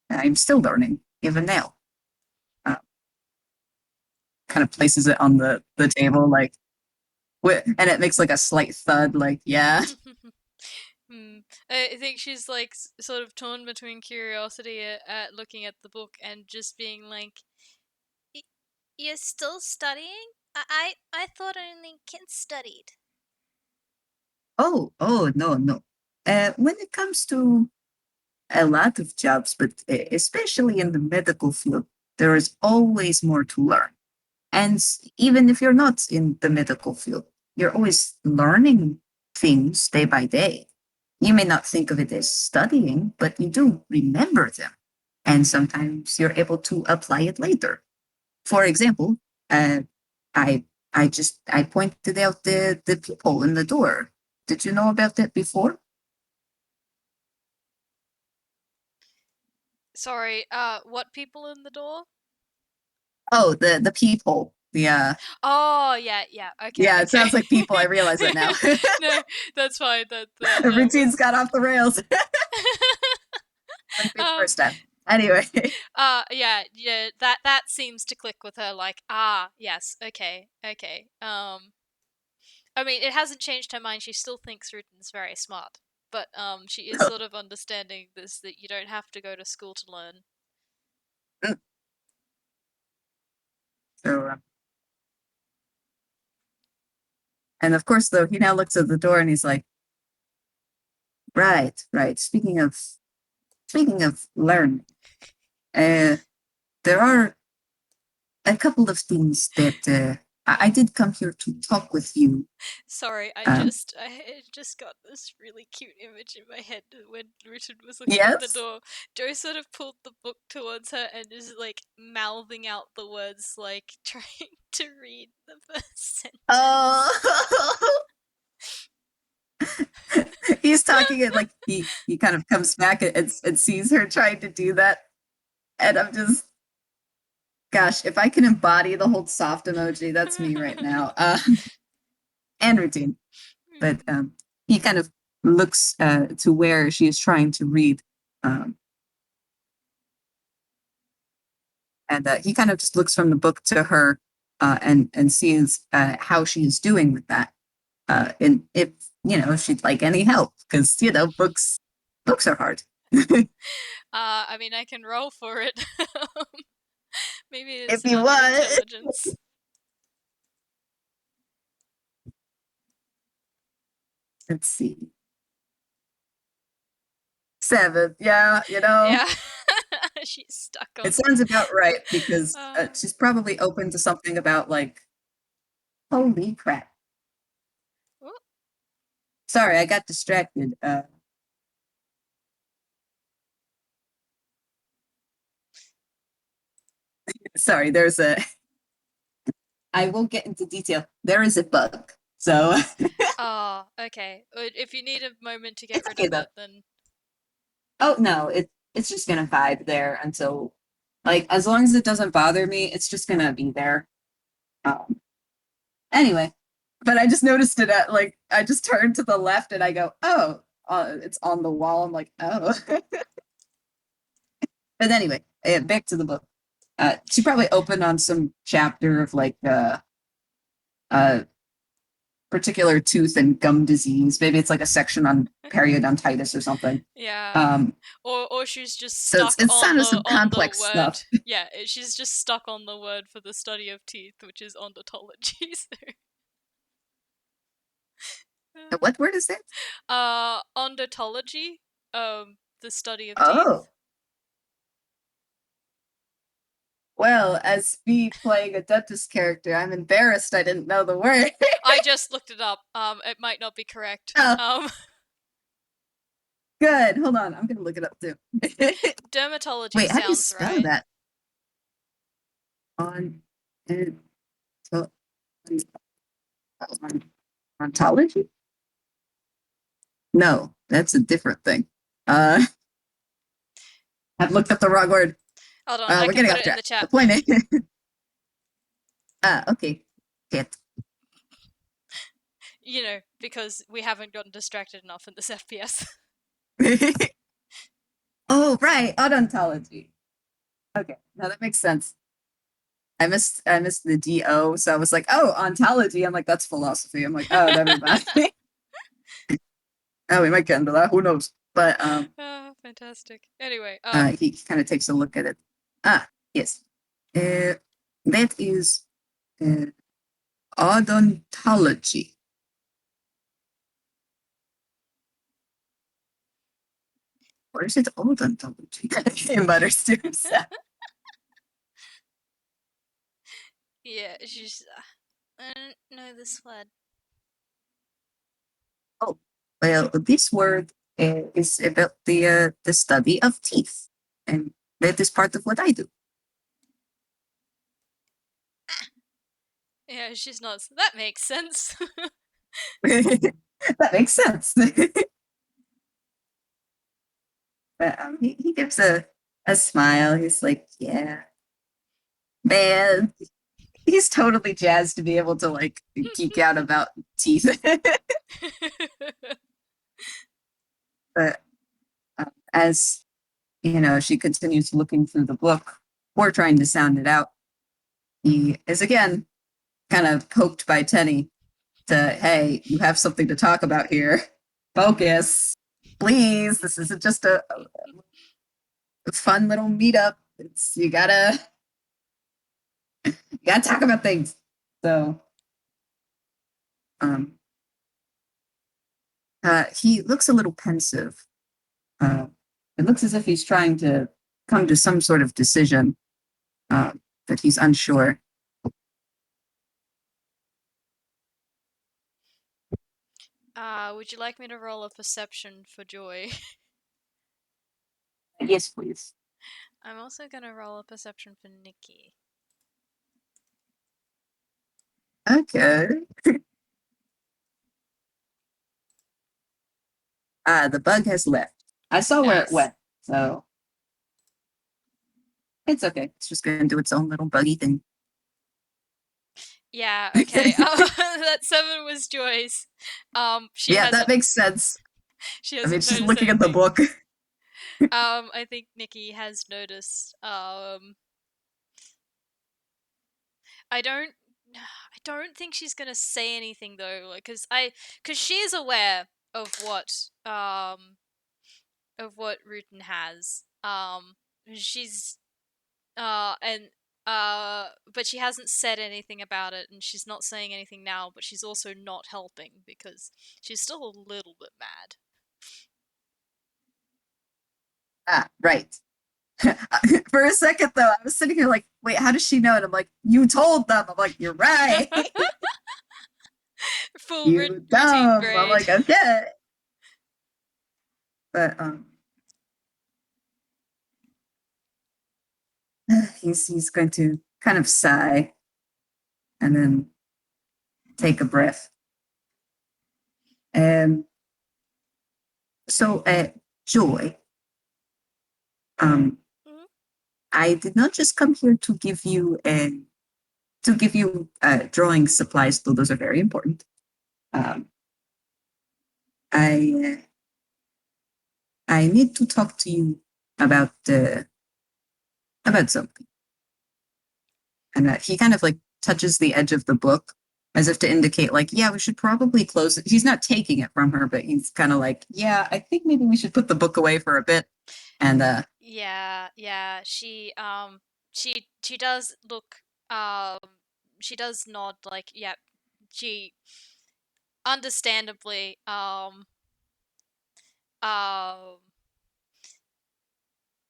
I'm still learning, even now. Uh, kind of places it on the table, like, and it makes like a slight thud, like, yeah. Hmm. I think she's like sort of torn between curiosity at looking at the book and just being like, "Y- "You're still studying? I thought only kids studied." Oh, no, no. When it comes to a lot of jobs, but especially in the medical field, there is always more to learn. And even if you're not in the medical field, you're always learning things day by day. You may not think of it as studying, but you do remember them. And sometimes you're able to apply it later. For example, I I pointed out the people in the door. Did you know about that before? Sorry, what people in the door? Oh, the people. Yeah. Oh, yeah, yeah. Okay, Yeah, it okay. sounds like people. I realize that now. No, that's fine. That Routines was. got off the rails. Went through the um. first time. Anyway. Yeah, yeah. That seems to click with her. Like, ah, yes. Okay, okay. I mean, it hasn't changed her mind. She still thinks Rutin's very smart, but she is sort of understanding this that you don't have to go to school to learn. So And of course, though, he now looks at the door and he's like, right, right. Speaking of learning, uh, there are a couple of things that I did come here to talk with you. Sorry, Um, I just got this really cute image in my head when Rutin was looking at the yes. door. Joe sort of pulled the book towards her and is like mouthing out the words, like trying to read the first sentence. Oh, he's talking it like he kind of comes back and sees her trying to do that, and I'm just, gosh, if I can embody the whole soft emoji, that's me right now. And routine, but he kind of looks to where she is trying to read, um, and he kind of just looks from the book to her, and sees how she is doing with that, and if if she'd like any help, because books are hard. I mean, I can roll for it. Maybe If it's you another want, intelligence. let's see, 7. Yeah, Yeah. She's stuck it on. sounds about right because Uh, she's probably open to something about like, holy crap. oh, Sorry, I got distracted. Sorry, there's a. I won't get into detail. There is a bug, so oh, okay. If you need a moment to get it's rid okay of though. it, then Oh no, it's just gonna vibe there until, like, as long as it doesn't bother me, it's just gonna be there. Um, anyway, but I just noticed it at, like, I just turned to the left and I go, oh, it's on the wall. I'm like, oh. But anyway, back to the book. She probably opened on some chapter of like uh particular tooth and gum disease. Maybe it's like a section on periodontitis or something. yeah. Um, Or she's just so stuck it's kind of some on the complex word. stuff. Yeah, she's just stuck on the word for the study of teeth, which is odontology. What word is that? Odontology, the study of Oh, teeth. well, as me playing a dentist character, I'm embarrassed I didn't know the word. I just looked it up. It might not be correct. Oh, good. Hold on, I'm gonna look it up too. Dermatology Wait, how do you sounds spell right. that? On, on, on ontology? No, that's a different thing. Uh, I've looked up the wrong word. Hold on, I We're can getting put off it in track. the chat. The point is, okay. Shit. Because we haven't gotten distracted enough in this FPS. Oh, right, odontology. Okay, now that makes sense. I missed the do, so I was like, oh, ontology. I'm like, that's philosophy. I'm like, oh, never mind. Oh, we might get into that. Who knows? But Fantastic. Anyway, he kind of takes a look at it. Ah, yes. That is uh, odontology. Or is it odontology? He mutters to himself. yeah, she's. I don't know this word. Oh, well, this word is about the study of teeth, and that is part of what I do. Yeah, she's not. That makes sense. That makes sense. But he gives a smile. He's like, yeah, man. He's totally jazzed to be able to like geek out about teeth. But as she continues looking through the book or trying to sound it out, he is again kind of poked by Tenny to, hey, you have something to talk about here. Focus, please. This isn't just a fun little meetup. It's you gotta talk about things. So Um, he looks a little pensive. Uh, it looks as if he's trying to come to some sort of decision, uh, but he's unsure. Would you like me to roll a perception for joy? Yes, please. I'm also gonna roll a perception for Nikki. Okay. The bug has left. I saw where it Nice. went, so it's okay. It's just going to do its own little buggy thing. Yeah, okay. That 7 was Joy's. She Yeah, that hasn't makes sense. she I mean, hasn't just noticed looking at the anything. book. I think Nikki has noticed. I don't think she's gonna say anything though, like, cause she is aware of what Rutin has. She's and but she hasn't said anything about it, and she's not saying anything now. But she's also not helping because she's still a little bit mad. Right. For a second, though, I was sitting here like, wait, how does she know? And I'm like, you told them. I'm like, you're right. Full You routine dumb. I'm brain. like, okay. But he's going to kind of sigh and then take a breath. And so, Joy, um, Mhm. I did not just come here to give you drawing supplies, though those are very important. Um, I I need to talk to you about about something. And he kind of like touches the edge of the book as if to indicate, like, yeah, we should probably close it. He's not taking it from her, but he's kind of like, yeah, I think maybe we should put the book away for a bit. And Yeah, yeah. She does look. She does nod. Like, yeah. She understandably um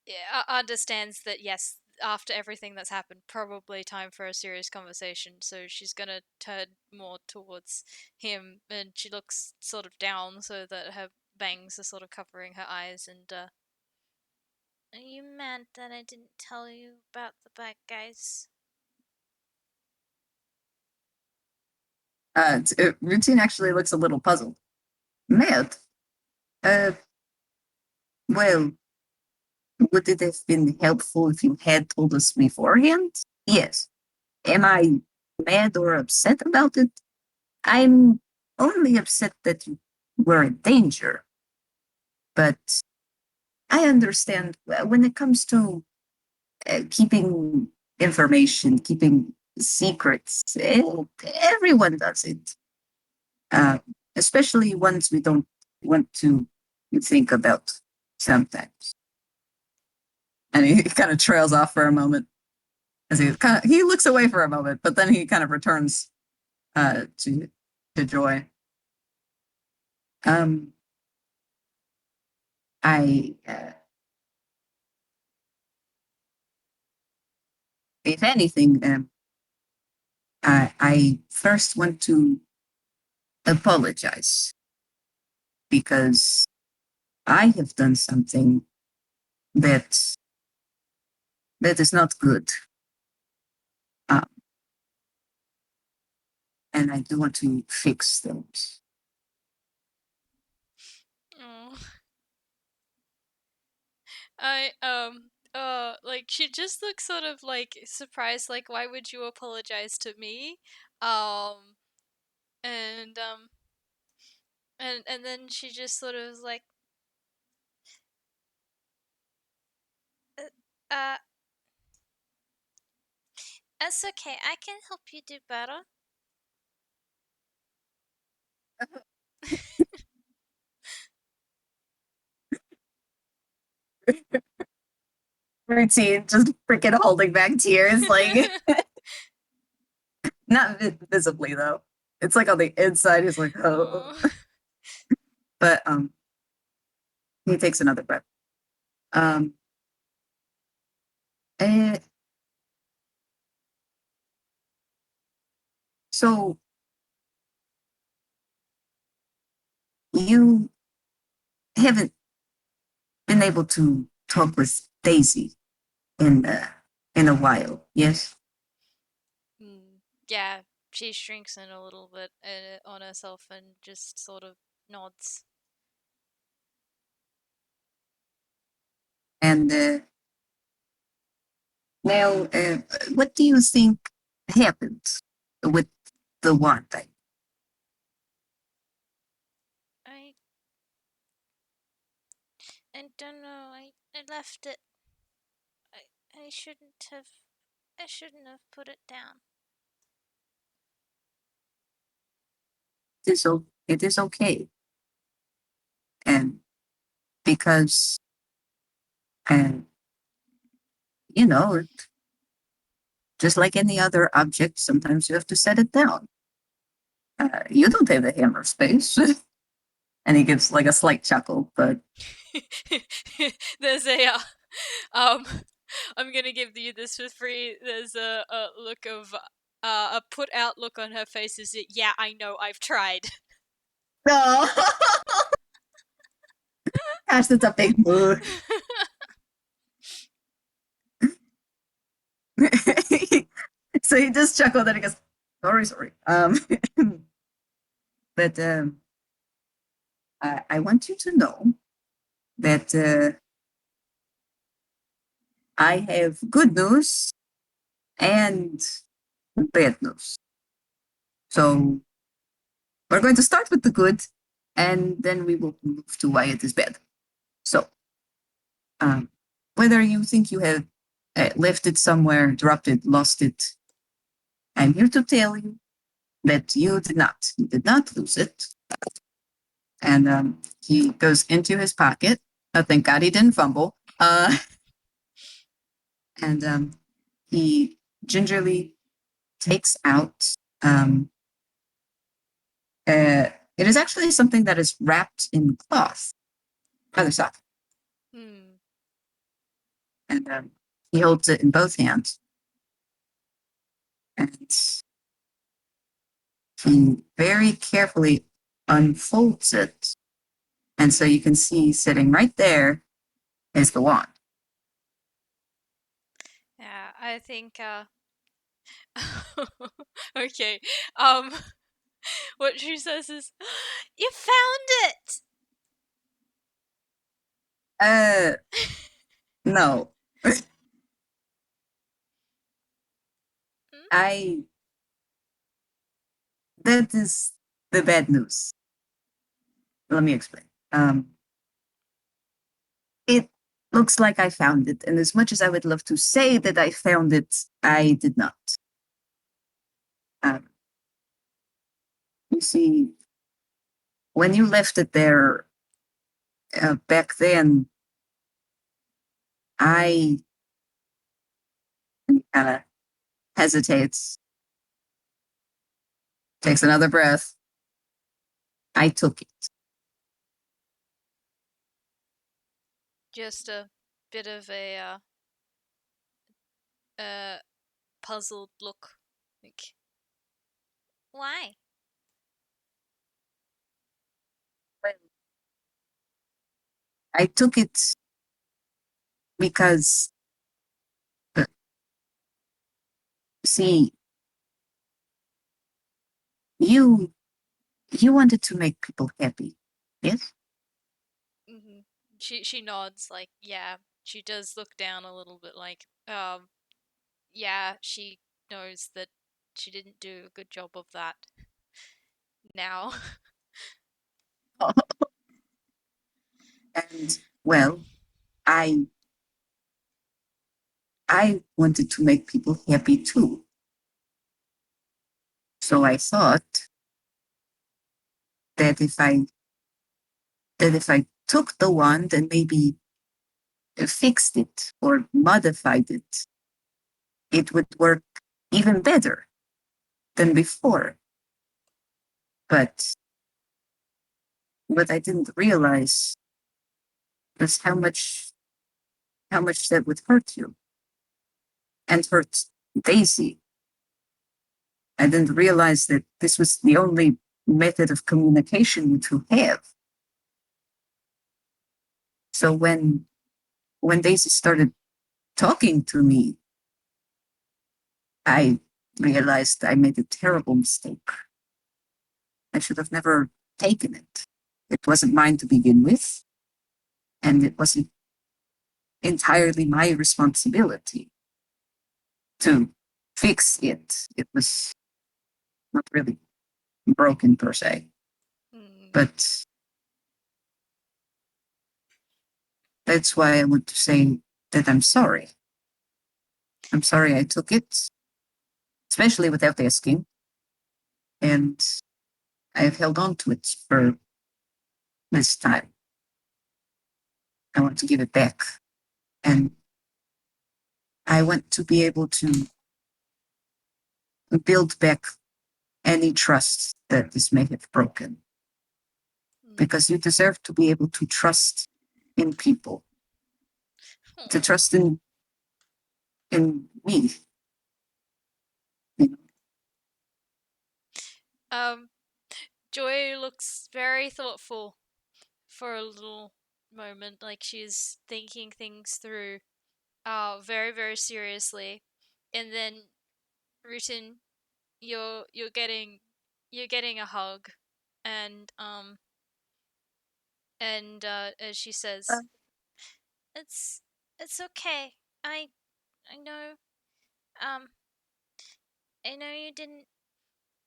yeah, understands that yes, after everything that's happened, probably time for a serious conversation. So she's gonna turn more towards him, and she looks sort of down so that her bangs are sort of covering her eyes. And are you mad that I didn't tell you about the bad guys? Routine actually looks a little puzzled. Mad? Uh, well, would it have been helpful if you had told us beforehand? Yes. Am I mad or upset about it? I'm only upset that you were in danger, but I understand when it comes to keeping information, keeping secrets, everyone does it, uh, especially ones we don't want to think about sometimes. And he kind of trails off for a moment as he looks away for a moment, but then he kind of returns to Joy. Um, I if anything, I first want to apologize because I have done something that that is not good, um, and I do want to fix things. Oh, like she just looks sort of like surprised, like why would you apologize to me? Um, and and then she just sort of was like, uh, uh, it's okay. I can help you do better. Routine, just freaking holding back tears, like not visibly though. it's like on the inside. He's like, oh, Oh. but he takes another breath. Um, eh, so you haven't been able to talk with Daisy in in a while, yes? Yeah, she shrinks in a little bit on herself and just sort of nods. And now, what do you think happened with the one thing? I I don't know. I left it. I shouldn't have. I shouldn't have put it down. It is okay, and because and you know, just like any other object, sometimes you have to set it down. You don't have the hammer space. And he gives like a slight chuckle, but There's a um. I'm gonna give you this for free. There's a look of a put out look on her face. Is it? Yeah, I know. I've tried. no. Gosh, that's a big mood. So he just chuckled and he goes, sorry, sorry. But I want you to know that I have good news and bad news. So we're going to start with the good, and then we will move to why it is bad. So, um, whether you think you have left it somewhere, dropped it, lost it, I'm here to tell you that you did not. You did not lose it. And he goes into his pocket. Thank God he didn't fumble. And he gingerly takes out. It is actually something that is wrapped in cloth, rather soft. Hmm. And he holds it in both hands. And he very carefully unfolds it. And so you can see sitting right there is the wand. Yeah, I think. Okay. Um. What she says is, "You found it." Uh, no. Hmm? I, that is the bad news. Let me explain. It looks like I found it. And as much as I would love to say that I found it, I did not. Um, you see, when you left it there back then, I kind of hesitates, takes another breath. I took it. Just a bit of a uh puzzled look. Like, why? Well, I took it because, uh, see, you you wanted to make people happy, yes? Mm-hmm. She nods like, yeah. She does look down a little bit like, yeah. She knows that she didn't do a good job of that. Now. And well, I I wanted to make people happy too. So I thought that if I took the wand and maybe fixed it or modified it, it would work even better than before. But what I didn't realize was how much that would hurt you and hurt Daisy. I didn't realize that this was the only method of communication you two have. So when Daisy started talking to me, I realized I made a terrible mistake. I should have never taken it. It wasn't mine to begin with, and it wasn't entirely my responsibility to fix it. It was not really broken per se, Mm. but that's why I want to say that I'm sorry. I'm sorry I took it, especially without asking, and I have held on to it for this time. I want to give it back, and I want to be able to build back any trust that this may have broken, Mm. because you deserve to be able to trust in people, to Aw. trust in me. You know? Um, Joy looks very thoughtful for a little moment, like she's thinking things through, very, very seriously. And then, Rutin, you're getting a hug, and as she Uh, says, it's okay. I I know um I know you didn't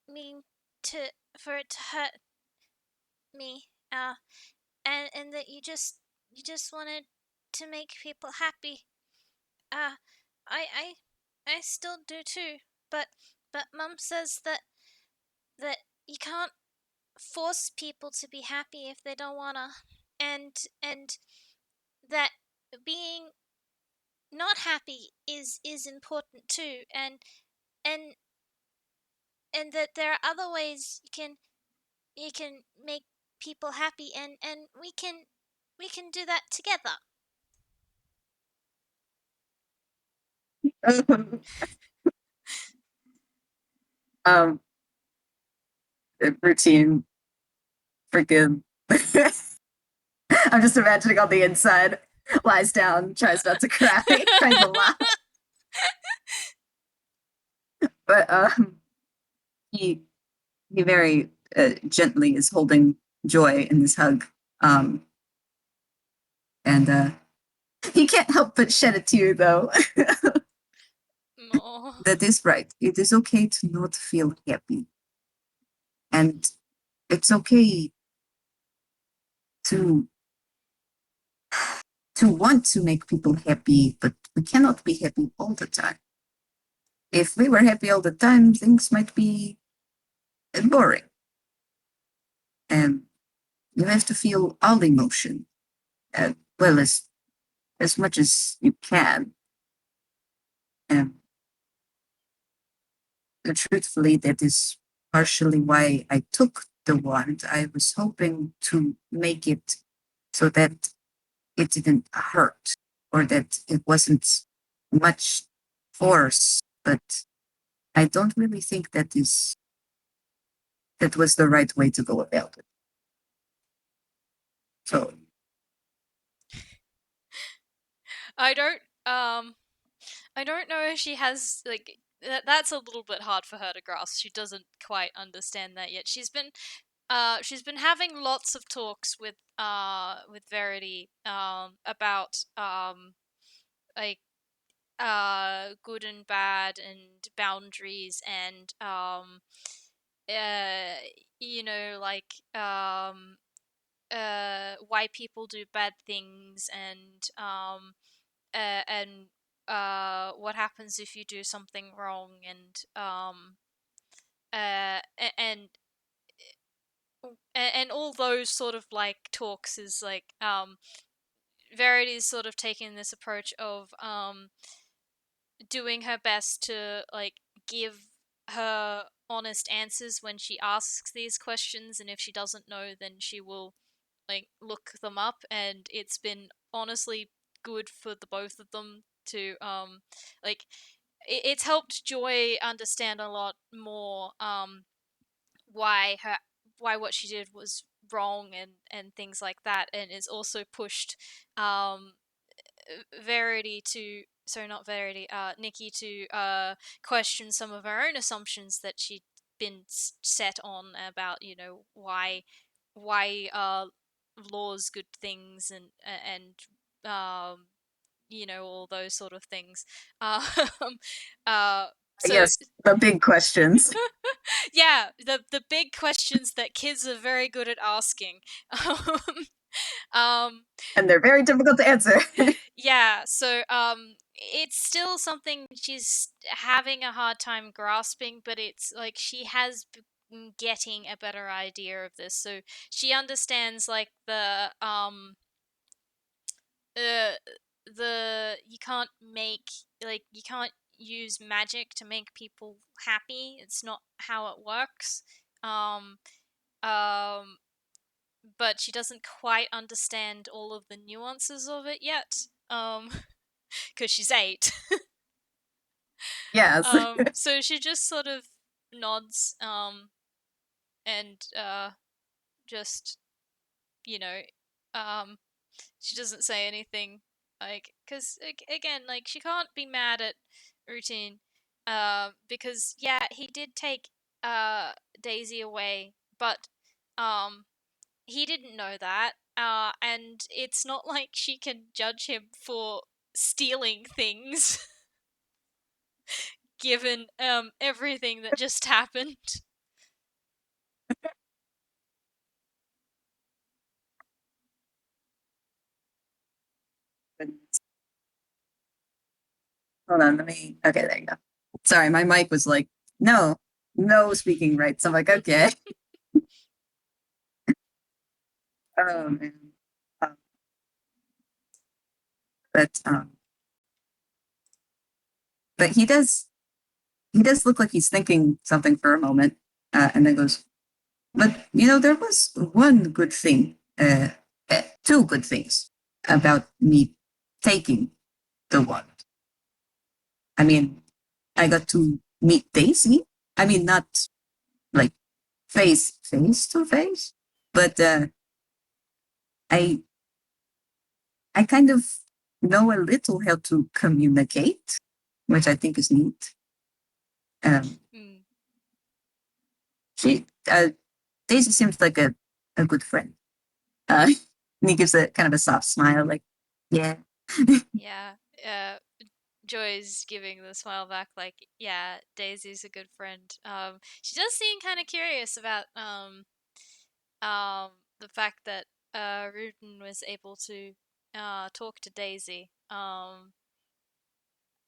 mean to for it to hurt me. And that you just wanted to make people happy. Uh I I I still do too. But Mum says that you can't force people to be happy if they don't wanna. And that being not happy is important too. And and that there are other ways you can make people happy, and we can do that together. um, Routine, freaking. I'm just imagining on the inside, lies down, tries not to cry, tries to laugh, but he he very gently is holding Joy in this hug, um, and he can't help but shed a tear though. No. That is right. It is okay to not feel happy, and it's okay to want to make people happy, but we cannot be happy all the time. If we were happy all the time, things might be boring. And you have to feel all emotion, well, as much as you can. And truthfully, that is partially why I took the wand. I was hoping to make it so that it didn't hurt or that it wasn't much force, but I don't really think that was the right way to go about it. So I don't I don't know if she has like that's a little bit hard for her to grasp. She doesn't quite understand that yet. She's been having lots of talks with Verity about like good and bad and boundaries and uh you know, like why people do bad things, and what happens if you do something wrong, uh and and all those sort of like talks is like Verity's sort of taking this approach of doing her best to like give her honest answers when she asks these questions, and if she doesn't know, then she will like look them up, and it's been honestly good for the both of them to like it's helped Joy understand a lot more why her why what she did was wrong and things like that, and it's also pushed um Verity to sorry not Verity Nikki to question some of her own assumptions that she'd been set on about, you know, why laws good things and you know, all those sort of things. um so Yes, the big questions. yeah, the big questions that kids are very good at asking. um And they're very difficult to answer. yeah, so it's still something she's having a hard time grasping, but it's like she has been getting a better idea of this. So she understands like uh you can't make like you can't use magic to make people happy. It's not how it works. Um um but she doesn't quite understand all of the nuances of it yet. Because she's 8. Yes. So she just sort of nods, and just you know, um, she doesn't say anything, like, because again, like she can't be mad at Routine, because yeah, he did take Daisy away, but um, he didn't know that, and it's not like she can judge him for stealing things given everything that just happened. Hold on, let me. Okay, there you go. Sorry, my mic was like, no, no speaking right. So I'm like, okay. Oh man. Um, but um, but he does look like he's thinking something for a moment, and then goes, but you know, there was one good thing, two good things about me taking the one. I mean, I got to meet Daisy. I mean, not like face to face, but I I kind of know a little how to communicate, which I think is neat. Um, Mm, she Daisy seems like a good friend. And he gives a kind of a soft smile, like, yeah. yeah. Uh, Joy's giving the smile back, like, yeah, Daisy's a good friend. She does seem kind of curious about the fact that Rutin was able to talk to Daisy.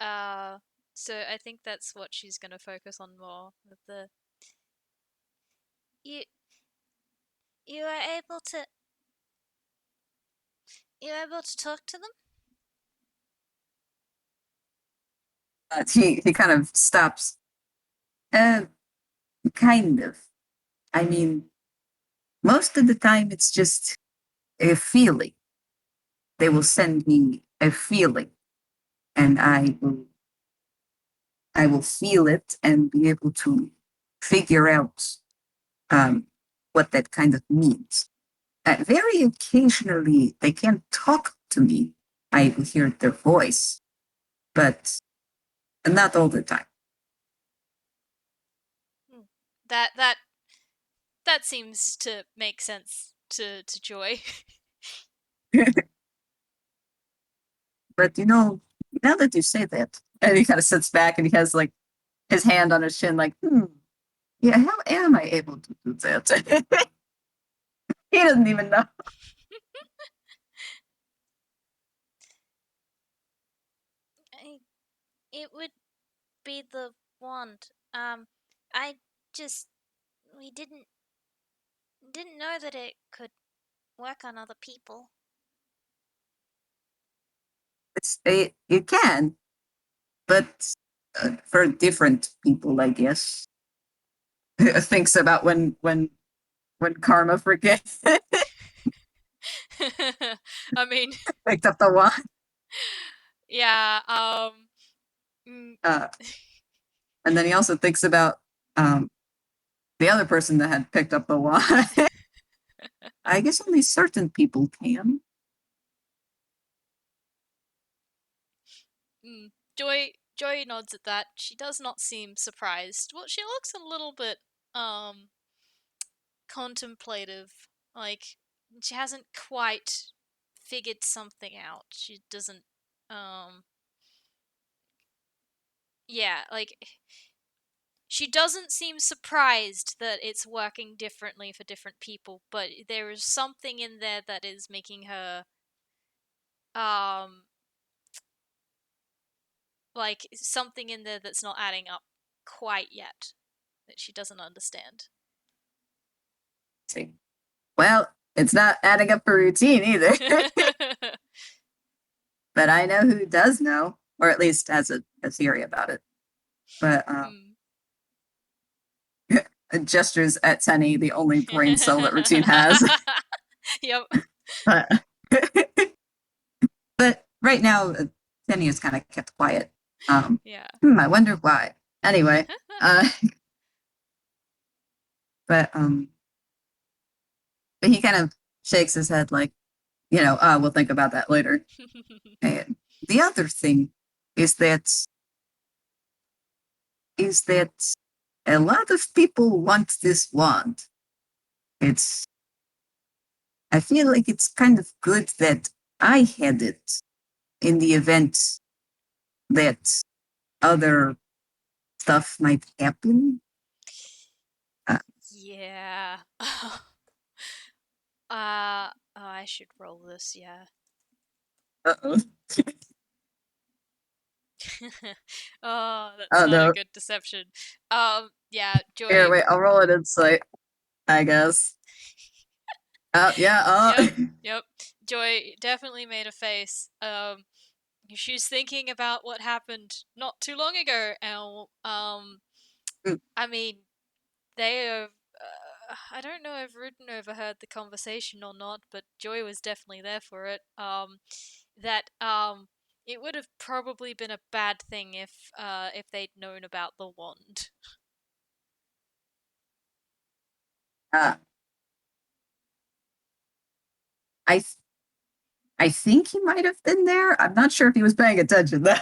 Uh, so I think that's what she's gonna focus on more. With the you you are able to you are able to talk to them. He kind of stops. Uh, kind of. I mean, most of the time it's just a feeling. They will send me a feeling, and I will feel it and be able to figure out what that kind of means. Very occasionally, they can't talk to me. I will hear their voice, but not all the time. Hmm. That seems to make sense to Joy. But you know, now that you say that, and he kind of sits back and he has like his hand on his chin, like, yeah, how am I able to do that? He doesn't even know. I, it would be the wand. I just we didn't know that it could work on other people. It can, but for different people, I guess. Thinks about when Karma forgets I mean, picked up the wand. yeah. Mm, Uh, and then he also thinks about um, the other person that had picked up the wand. I guess only certain people can. Joy nods at that. She does not seem surprised. Well, she looks a little bit um contemplative. Like she hasn't quite figured something out. She doesn't yeah, like she doesn't seem surprised that it's working differently for different people, but there is something in there that is making her um like something in there that's not adding up quite yet that she doesn't understand. See, well, it's not adding up for routine either. But I know who does know, or at least has a theory about it. But Mm. gestures at Tenny, the only brain cell that routine has. Yep. but, but right now, Tenny is kind of kept quiet. Yeah. I wonder why. Anyway, uh, but but he kind of shakes his head like, we'll think about that later. And the other thing is that is that a lot of people want this wand. It's I feel like it's kind of good that I had it in the event that other stuff might happen. Uh Yeah. Oh, I should roll this, yeah. oh. Oh, that's Oh not a no. good deception. Yeah, Here, Joy. wait, I'll roll it insight, I guess. Yeah, Yep, yep. Joy definitely made a face. She's thinking about what happened not too long ago, and I mean, they have. I don't know if Rutin overheard the conversation or not, but Joy was definitely there for it. That it would have probably been a bad thing if they'd known about the wand. uh, I I think he might have been there. I'm not sure if he was paying attention though.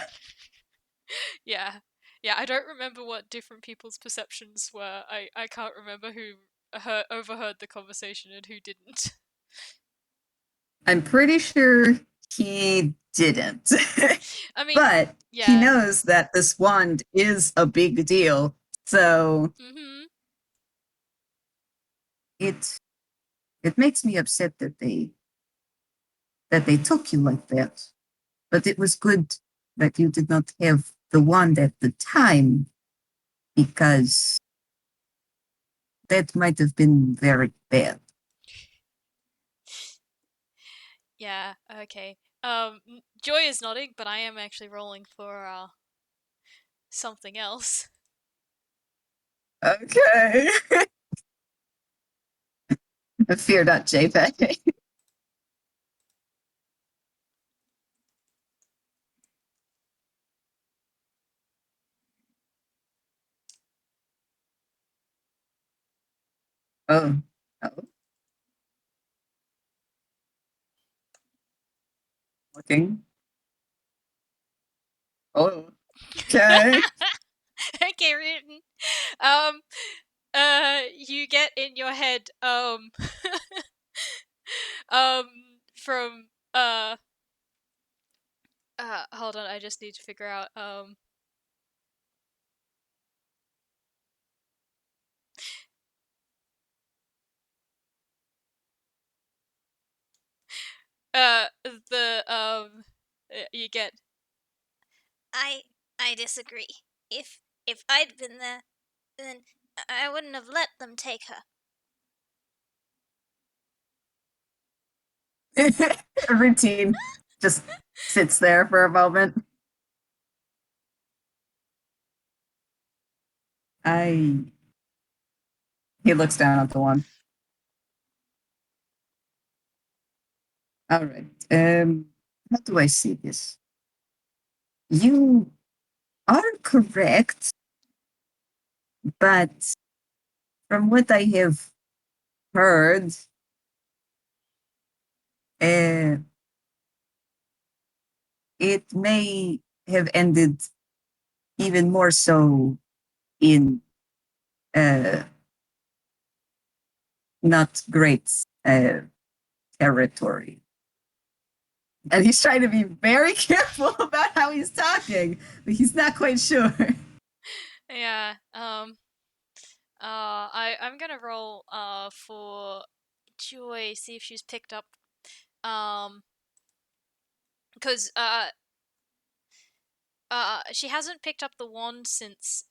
Yeah, yeah. I don't remember what different people's perceptions were. I can't remember who overheard the conversation and who didn't. I'm pretty sure he didn't. I mean, But he yeah. knows that this wand is a big deal. So Mhm. it it makes me upset that they took you like that. But it was good that you did not have the wand at the time because that might have been very bad. Yeah. Okay. Joy is nodding, but I am actually rolling for something else. Okay. Fear.jpg. Oh. Oh. Looking. Oh. Okay. Okay, written. Um. You get in your head. Um. From. Hold on. I just need to figure out. The. You get. I I disagree. If I'd been there, then I wouldn't have let them take her. Routine just sits there for a moment. I. He looks down at the one. All right. How do I see this? You are correct, but from what I have heard, uh, it may have ended even more so in uh, not great uh, territory. And he's trying to be very careful about how he's talking, but he's not quite sure. Yeah. I'm gonna roll for Joy, see if she's picked up because she hasn't picked up the wand since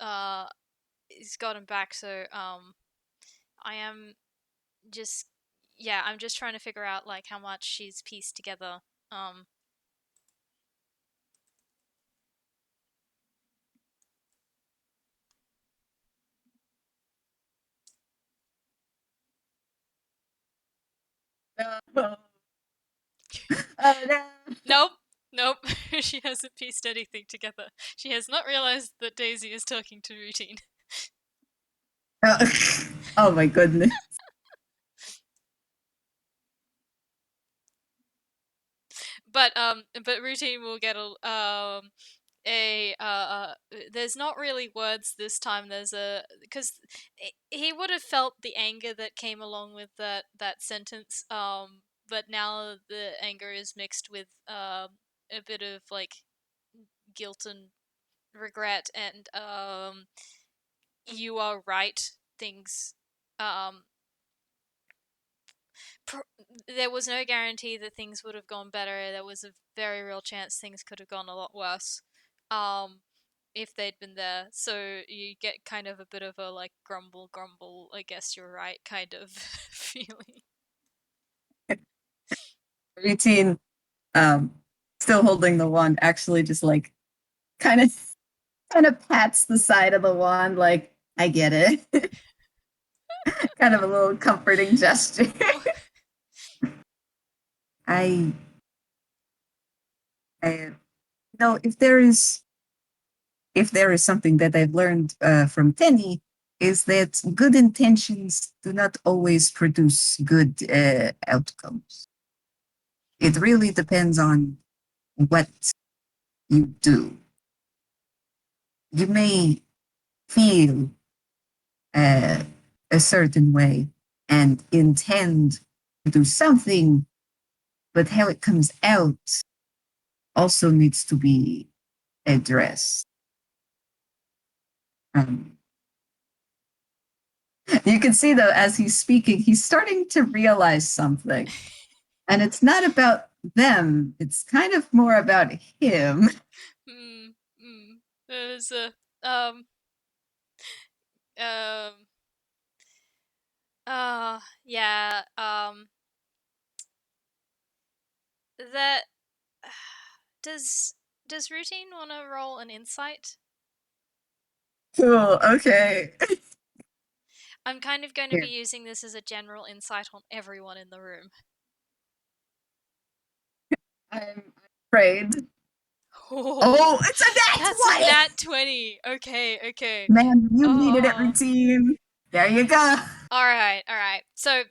he's gotten back, so I am just yeah, I'm just trying to figure out like how much she's pieced together. Um Oh, oh no. Nope. Nope. She hasn't pieced anything together. She has not realized that Daisy is talking to Routine. Oh, oh my goodness. But Routine will get a there's not really words this time. There's a because he would have felt the anger that came along with that sentence. But now the anger is mixed with a bit of like guilt and regret, and you are right. Things um there was no guarantee that things would have gone better. There was a very real chance things could have gone a lot worse. Um, if they'd been there. So you get kind of a bit of a like grumble, grumble, I guess you're right kind of feeling. Routine, um, still holding the wand, actually just like kind of kind of pats the side of the wand, like, I get it. Kind of a little comforting gesture. I, I know if there is something that I've learned from Tenny, is that good intentions do not always produce good outcomes. It really depends on what you do. You may feel uh, a certain way and intend to do something, but how it comes out also needs to be addressed. Um, you can see, though, as he's speaking, he's starting to realize something. And it's not about them, it's kind of more about him. mm, There's a um um yeah that does does Routine want to roll an insight? Cool, okay. I'm kind of going to be Here, using this as a general insight on everyone in the room. I'm afraid. Oh, Oh, it's a nat that's a 20! nat 20. Okay, okay. Man, you needed it, Oh, Routine. There you go. all right, all right. So,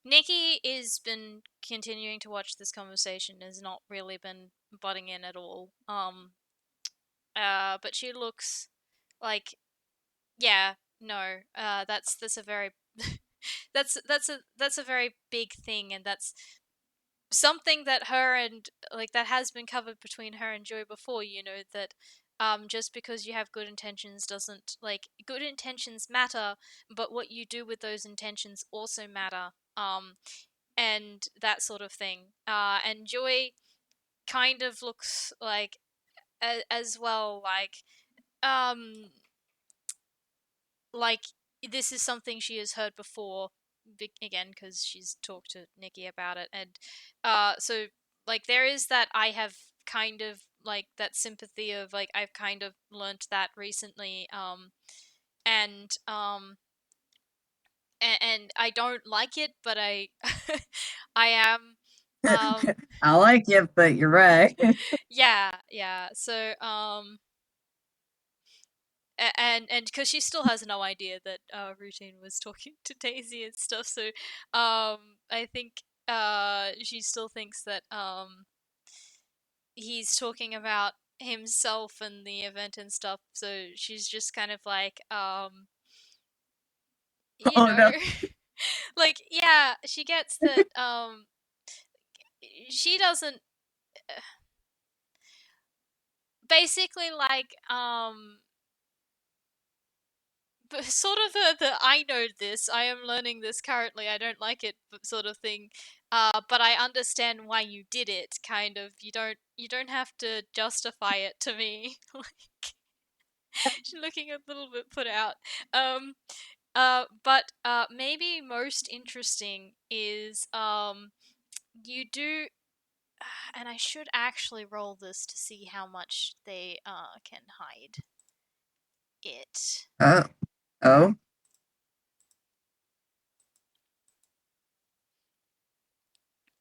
Nikki has been continuing to watch this conversation, has not really been butting in at all. But she looks like, yeah, no, that's a very, that's a very big thing, and that's something that her and like that has been covered between her and Joy before, that just because you have good intentions doesn't like good intentions matter, but what you do with those intentions also matter. And that sort of thing. And Joy kind of looks like as well um like this is something she has heard before again because she's talked to Nikki about it, and so like there is that I have kind of like that sympathy of like I've kind of learnt that recently, and and I don't like it, but I I am I like it, but you're right. yeah. So and because she still has no idea that Routine was talking to Daisy and stuff, so I think she still thinks that he's talking about himself and the event and stuff, so she's just kind of like you Oh know no. like yeah, she gets that she doesn't basically like but sort of the I know this, I am learning this currently, I don't like it sort of thing. But I understand why you did it, kind of. You don't have to justify it to me. Like she's looking a little bit put out. Um but maybe most interesting is you do and I should actually roll this to see how much they can hide it. Oh. Oh.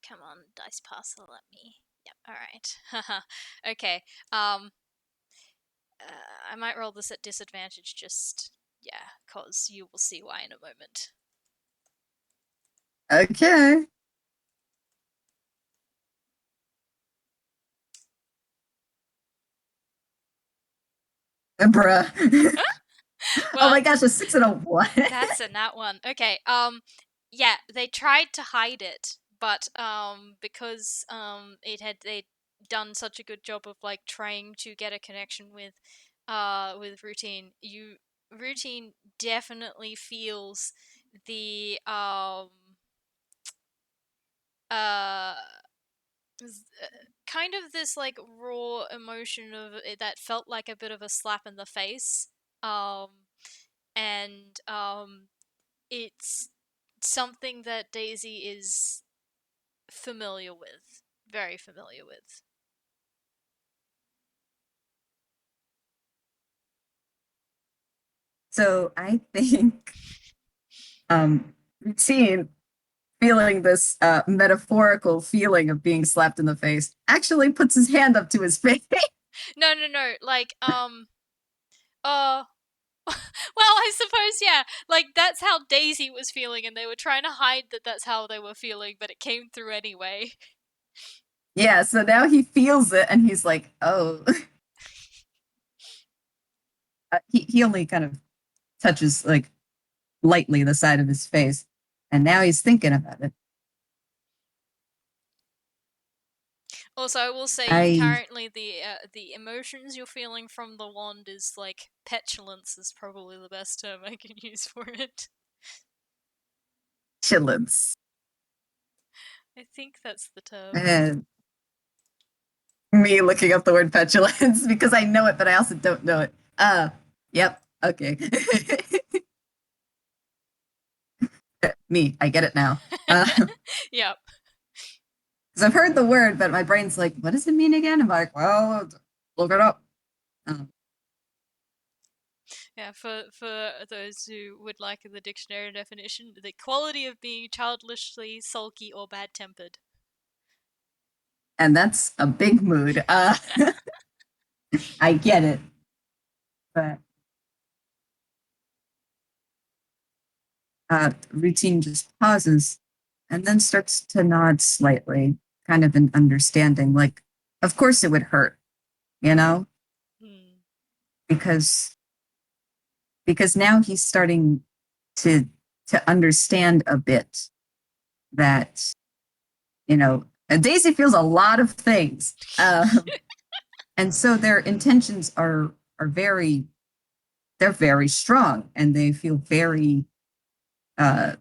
Come on, dice parcel, let me. Yep, alright. Okay. Um I might roll this at disadvantage just yeah, cause you will see why in a moment. Okay. Bruh. Oh Well, my gosh, a 6 and a what? that's a nat one. Okay. Yeah, they tried to hide it, but because it had they done such a good job of like trying to get a connection with Routine, Routine definitely feels the uh kind of this like raw emotion of it that felt like a bit of a slap in the face. Um and it's something that Daisy is familiar with, very familiar with. So I think routine feeling this metaphorical feeling of being slapped in the face actually puts his hand up to his face. No, like uh well, I suppose yeah. Like that's how Daisy was feeling and they were trying to hide that that's how they were feeling, but it came through anyway. Yeah, so now he feels it and he's like, oh. He only kind of touches like lightly the side of his face. And now he's thinking about it. Also, I will say I currently the emotions you're feeling from the wand is like petulance is probably the best term I can use for it. chillins. I think that's the term. And me looking up the word petulance because I know it, but I also don't know it. Yep. Okay. Me, I get it now. Yep. Because I've heard the word, but my brain's like, what does it mean again? I'm like, well, look it up. Um, Yeah, for those who would like the dictionary definition, the quality of being childishly sulky or bad-tempered. and that's a big mood. I get it. But routine just pauses and then starts to nod slightly, kind of an understanding. Like, of course it would hurt, you know, Hmm. because now he's starting to understand a bit that Daisy feels a lot of things, and so their intentions are very they're very strong, and they feel very uh,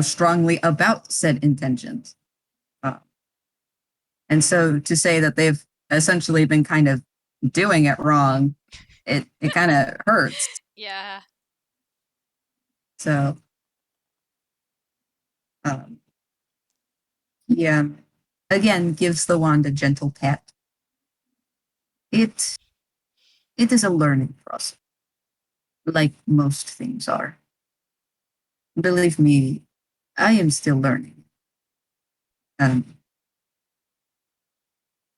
strongly about said intentions. Uh, and so to say that they've essentially been kind of doing it wrong, it kind of hurts. Yeah. So um, he again gives the wand a gentle pat it it is a learning process, like most things are. Believe me, I am still learning. Um,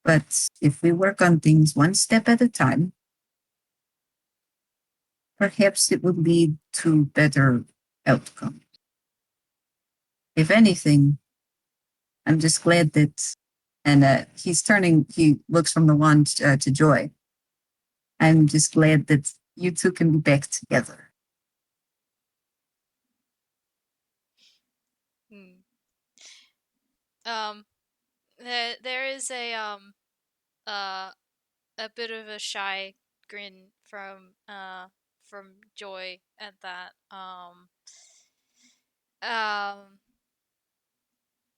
but if we work on things one step at a time, perhaps it will lead to better outcomes. If anything, I'm just glad that, and he looks from the wand to Joy. I'm just glad that you two can be back together. Hmm. Um, there is uh a bit of a shy grin from Joy at that. Um,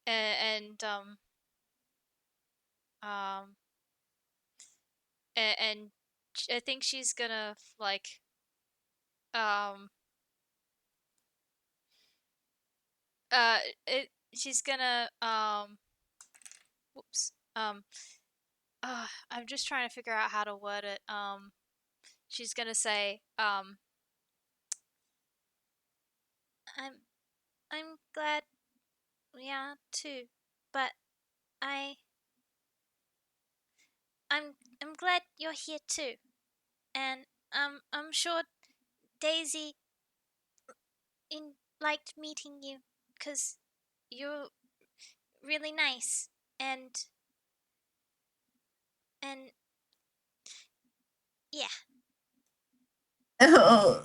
and um, and I think she's gonna like um uh she's gonna whoops I'm just trying to figure out how to word it. She's gonna say I'm I'm glad we are too, but I I'm glad you're here too, and I'm sure Daisy in liked meeting you, 'cause you're really nice, and yeah. Oh,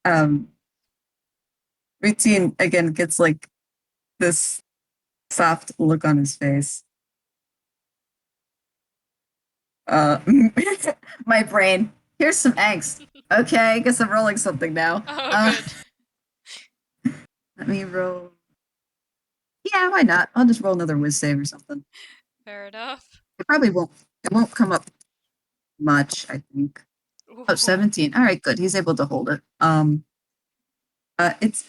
um, Routine again gets like this soft look on his face. Uh, my brain. Here's some angst. Okay, I guess I'm rolling something now. oh good. Let me roll. Yeah, why not? I'll just roll another whiz save or something. Fair enough. It probably won't. It won't come up much, I think. Oh, Ooh. 17. All right, good. He's able to hold it. It's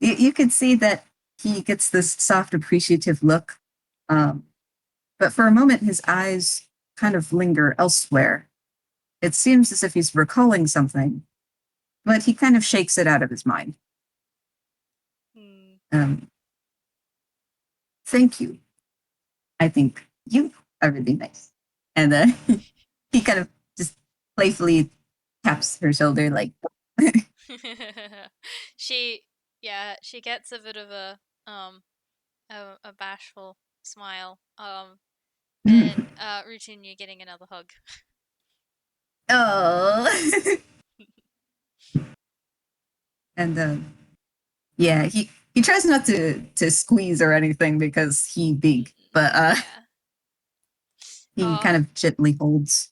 you can see that he gets this soft, appreciative look. Um, but for a moment, his eyes kind of linger elsewhere. It seems as if he's recalling something, but he kind of shakes it out of his mind. Hmm. Um, Thank you. I think you are really nice. And he kind of just playfully taps her shoulder, like, she she gets a bit of a bashful smile. And Routine, you're getting another hug. oh. And yeah, he tries not to squeeze or anything because he big, but Yeah. he Oh, kind of gently holds.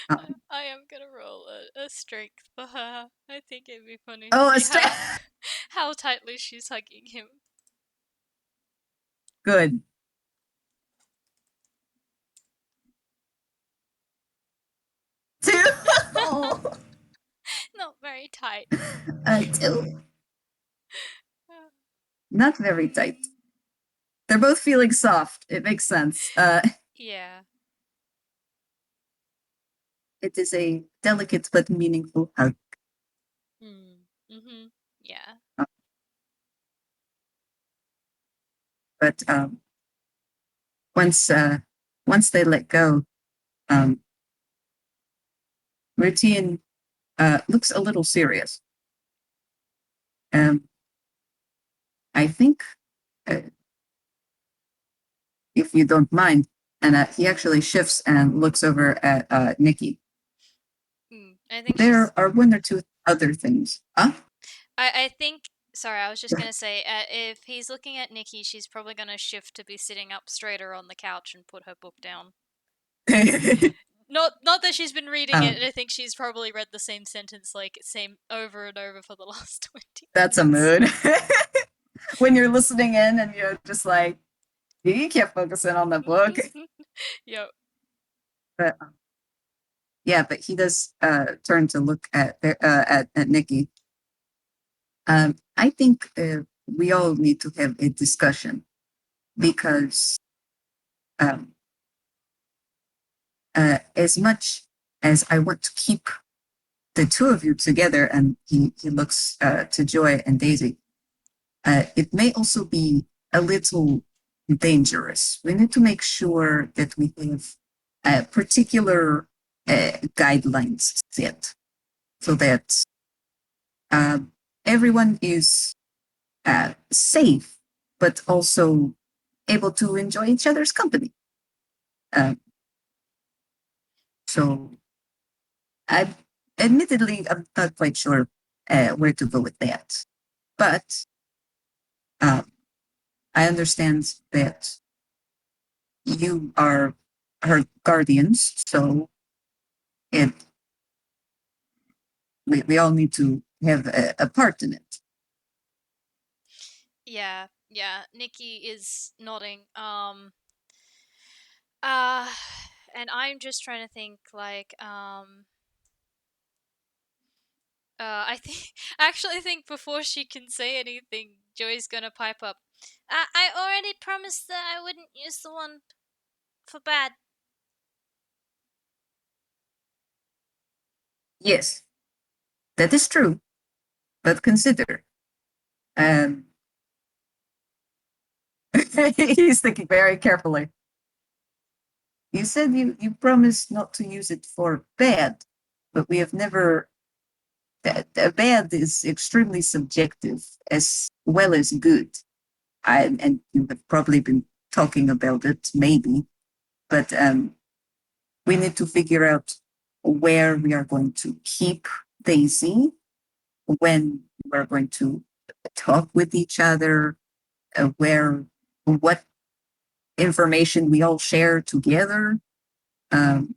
I am gonna roll a strength for her. I think it'd be funny to Oh, a see strength. how tightly she's hugging him. Good. Two. Oh, Not very tight. two. Not very tight. They're both feeling soft. It makes sense. Yeah. It is a delicate but meaningful hug. Mm. Mhm. Yeah. Uh, But once once they let go, um, Routine looks a little serious. Um, I think, uh, if you don't mind, and he actually shifts and looks over at Nikki. I think she's. There are one or two other things. Huh? I think. Sorry, I was just gonna say, if he's looking at Nikki, she's probably gonna shift to be sitting up straighter on the couch and put her book down. Not that she's been reading it, um, and I think she's probably read the same sentence like same over and over for the last 20 that's a minutes. mood. When you're listening in and you're just like, you can't focus in on the book. Yep. But yeah, but he does turn to look at Nikki. I think we all need to have a discussion because Um, as much as I want to keep the two of you together, and he looks to Joy and Daisy, it may also be a little dangerous. We need to make sure that we have particular guidelines set so that uh, everyone is safe, but also able to enjoy each other's company. Uh, so, I, admittedly, I'm not quite sure where to go with that. But um, I understand that you are her guardians, so it we all need to have a part in it. Yeah, yeah. Nikki is nodding. Uh, and I'm just trying to think like I think actually I think before she can say anything, Joey's gonna pipe up. I already promised that I wouldn't use the wand for bad. Yes, that is true, but consider. Um, he's thinking very carefully. You said you promised not to use it for bad, but we have never. Bad is extremely subjective as well as good. And you have probably been talking about it, maybe, but we need to figure out where we are going to keep Daisy, when we're going to talk with each other, what information we all share together. Um,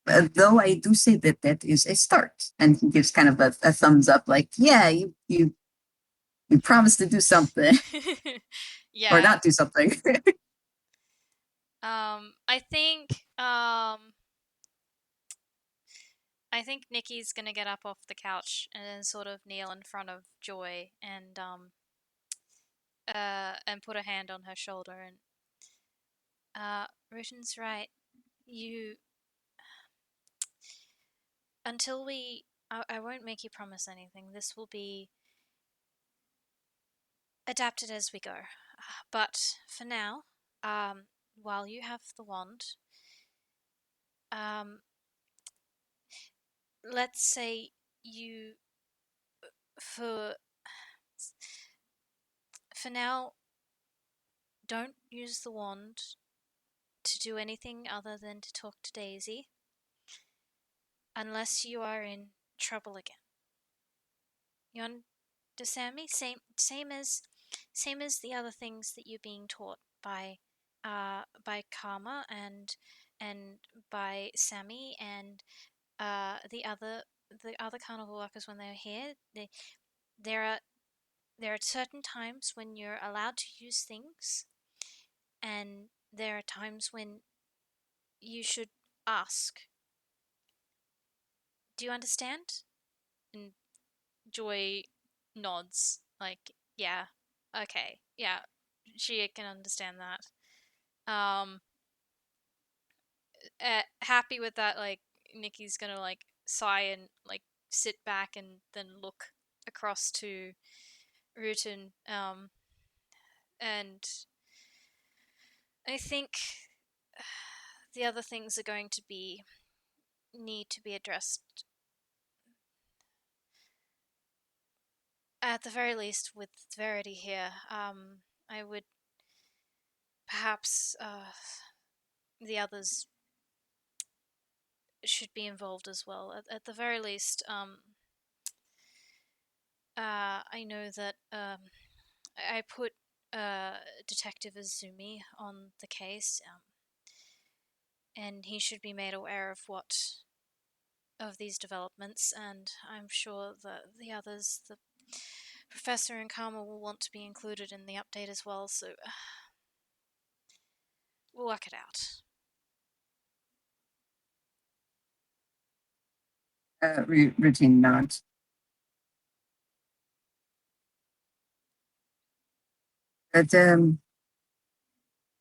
though I do say that that is a start, and he gives kind of a thumbs up, like, yeah, you promised to do something or Yeah. not do something. I think I think Nikki's gonna get up off the couch and then sort of kneel in front of Joy and put a hand on her shoulder and Rutin's right. You until we I won't make you promise anything. This will be adapted as we go. But for now, while you have the wand, um, let's say you for for now don't use the wand to do anything other than to talk to Daisy unless you are in trouble again. You understand me? Same as the other things that you're being taught by Karma and by Sammy and the other carnival workers when they're here. There are there are certain times when you're allowed to use things, and there are times when you should ask. Do you understand? And Joy nods, like, yeah, okay, yeah, she can understand that. Happy with that, like, Nikki's gonna, like, sigh and, like, sit back and then look across to Rutin, and I think the other things are going to be need to be addressed at the very least with Verity here. I would perhaps the others should be involved as well. At the very least, I know that I put Detective Azumi on the case, and he should be made aware of these developments. And I'm sure that the others, the Professor and Karma, will want to be included in the update as well. So we'll work it out. Routine nods. But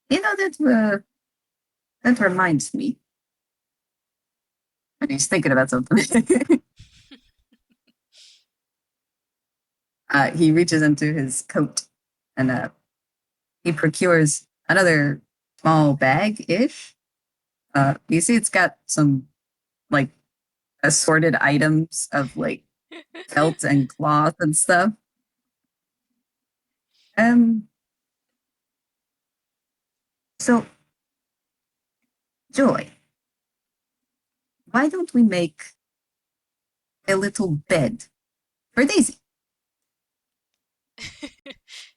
that reminds me. And he's thinking about something. He reaches into his coat and he procures another small bag-ish. You see it's got some like assorted items of like felt and cloth and stuff. Um, so Joy, why don't we make a little bed for Daisy?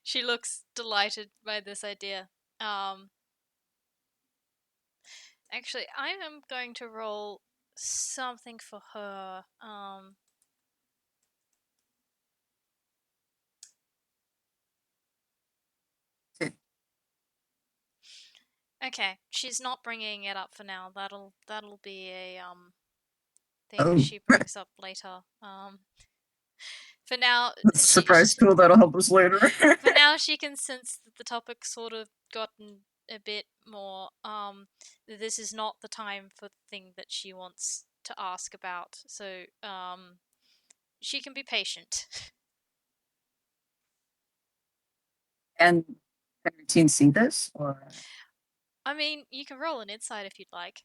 She looks delighted by this idea. Um, Actually, I am going to roll something for her. Okay, she's not bringing it up for now. That'll be a thing Oh, she brings up later. For now, surprise tool that'll help us later. for now she can sense that the topic's sort of gotten a bit more. This is not the time for the thing that she wants to ask about. So she can be patient. And can your team see this? Or I mean, you can roll an insight if you'd like.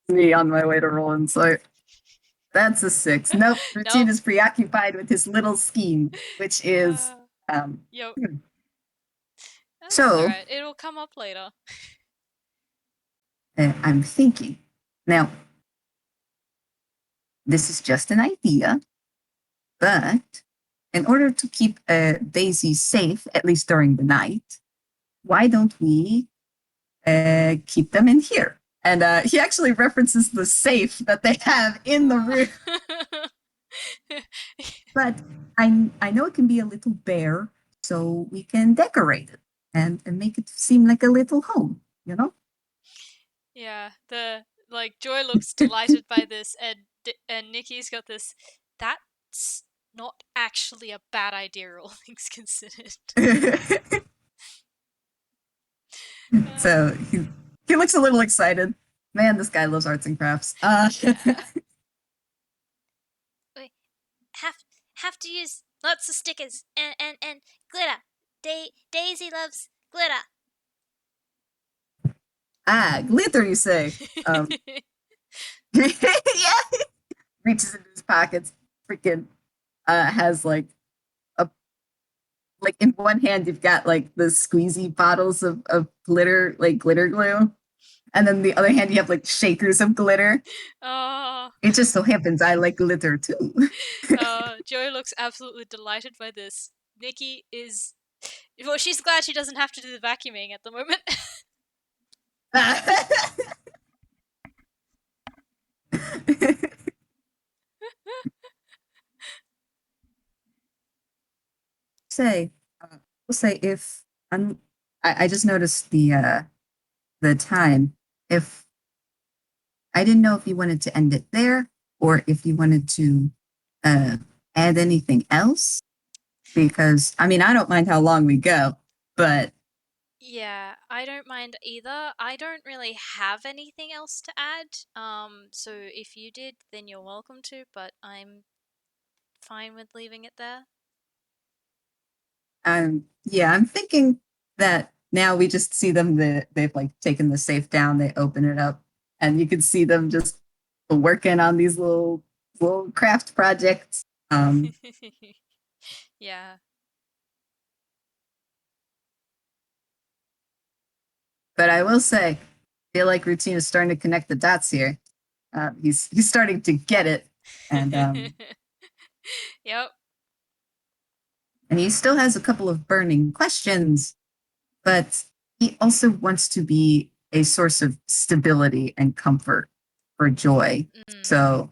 me on my way to roll insight? That's a 6. Nope. Routine Nope. is preoccupied with his little scheme, which is um Yep. hmm. That's So alright. It'll come up later. I'm thinking. Now, this is just an idea, but in order to keep Daisy safe, at least during the night, why don't we keep them in here? And he actually references the safe that they have in the room. But I know it can be a little bare, so we can decorate it and make it seem like a little home, you know? Yeah, Joy looks delighted by this, and Nikki's got this. That's not actually a bad idea, all things considered. So he looks a little excited. Man, this guy loves arts and crafts. Yeah. We have to use lots of stickers and glitter. Daisy loves glitter. Glitter, you say? Yeah. Reaches into his pockets, freaking has a like in one hand you've got like the squeezy bottles of glitter, like glitter glue, and then the other hand you have like shakers of glitter. Oh, It just so happens I like glitter too. Joy looks absolutely delighted by this. Nikki is. Well, she's glad she doesn't have to do the vacuuming at the moment. say, we'll say if I just noticed the time. If I didn't know if you wanted to end it there or if you wanted to uh, add anything else, because I mean I don't mind how long we go, but Yeah, I don't mind either. I don't really have anything else to add. So if you did, then you're welcome to, but I'm fine with leaving it there. yeah, I'm thinking that now we just see them. They've like taken the safe down, they open it up, and you can see them just working on these little craft projects. Yeah. But I will say, I feel like Routine is starting to connect the dots here. He's starting to get it, and Yep. and he still has a couple of burning questions, but he also wants to be a source of stability and comfort for Joy. Mm. So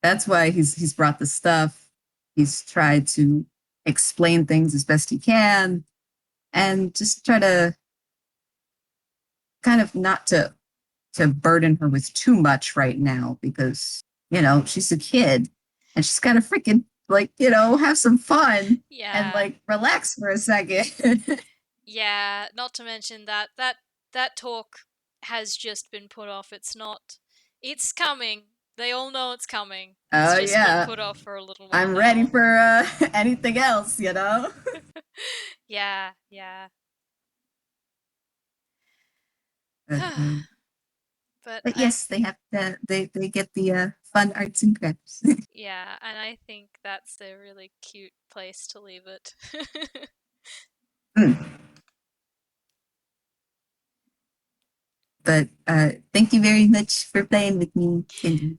that's why he's brought the stuff. He's tried to explain things as best he can, and just try to kind of not to burden her with too much right now because she's a kid and she's got a freaking like, have some fun and Yeah. like relax for a second. Yeah, not to mention that talk has just been put off. It's coming. They all know it's coming. It's Oh just been yeah, put off for a little while I'm ready now. for anything else. Yeah, yeah. But, um, But but yes, they have they get the fun arts and crafts. yeah, and I think that's a really cute place to leave it. Mm. But thank you very much for playing with me, Cindy.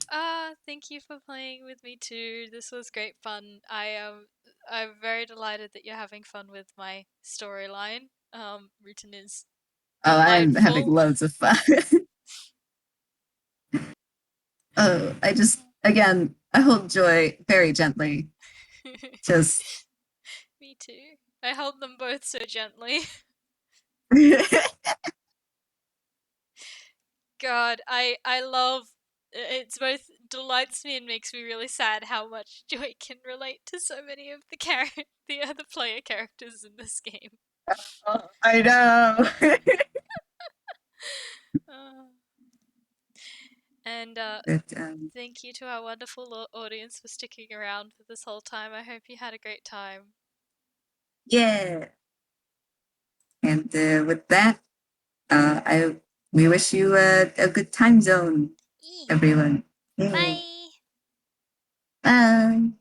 Thank you for playing with me too. This was great fun. I'm very delighted that you're having fun with my storyline. Rutin is Oh, I'm having delightful. loads of fun. Oh, again, I hold joy very gently. Just Me too. I held them both so gently. God, I love it's both delights me and makes me really sad how much Joy can relate to so many of the other player characters in this game. I know. Uh, and But thank you to our wonderful audience for sticking around for this whole time. I hope you had a great time. yeah, and with that, I we wish you a good time zone, Eee. everyone. Yeah. Bye. Bye.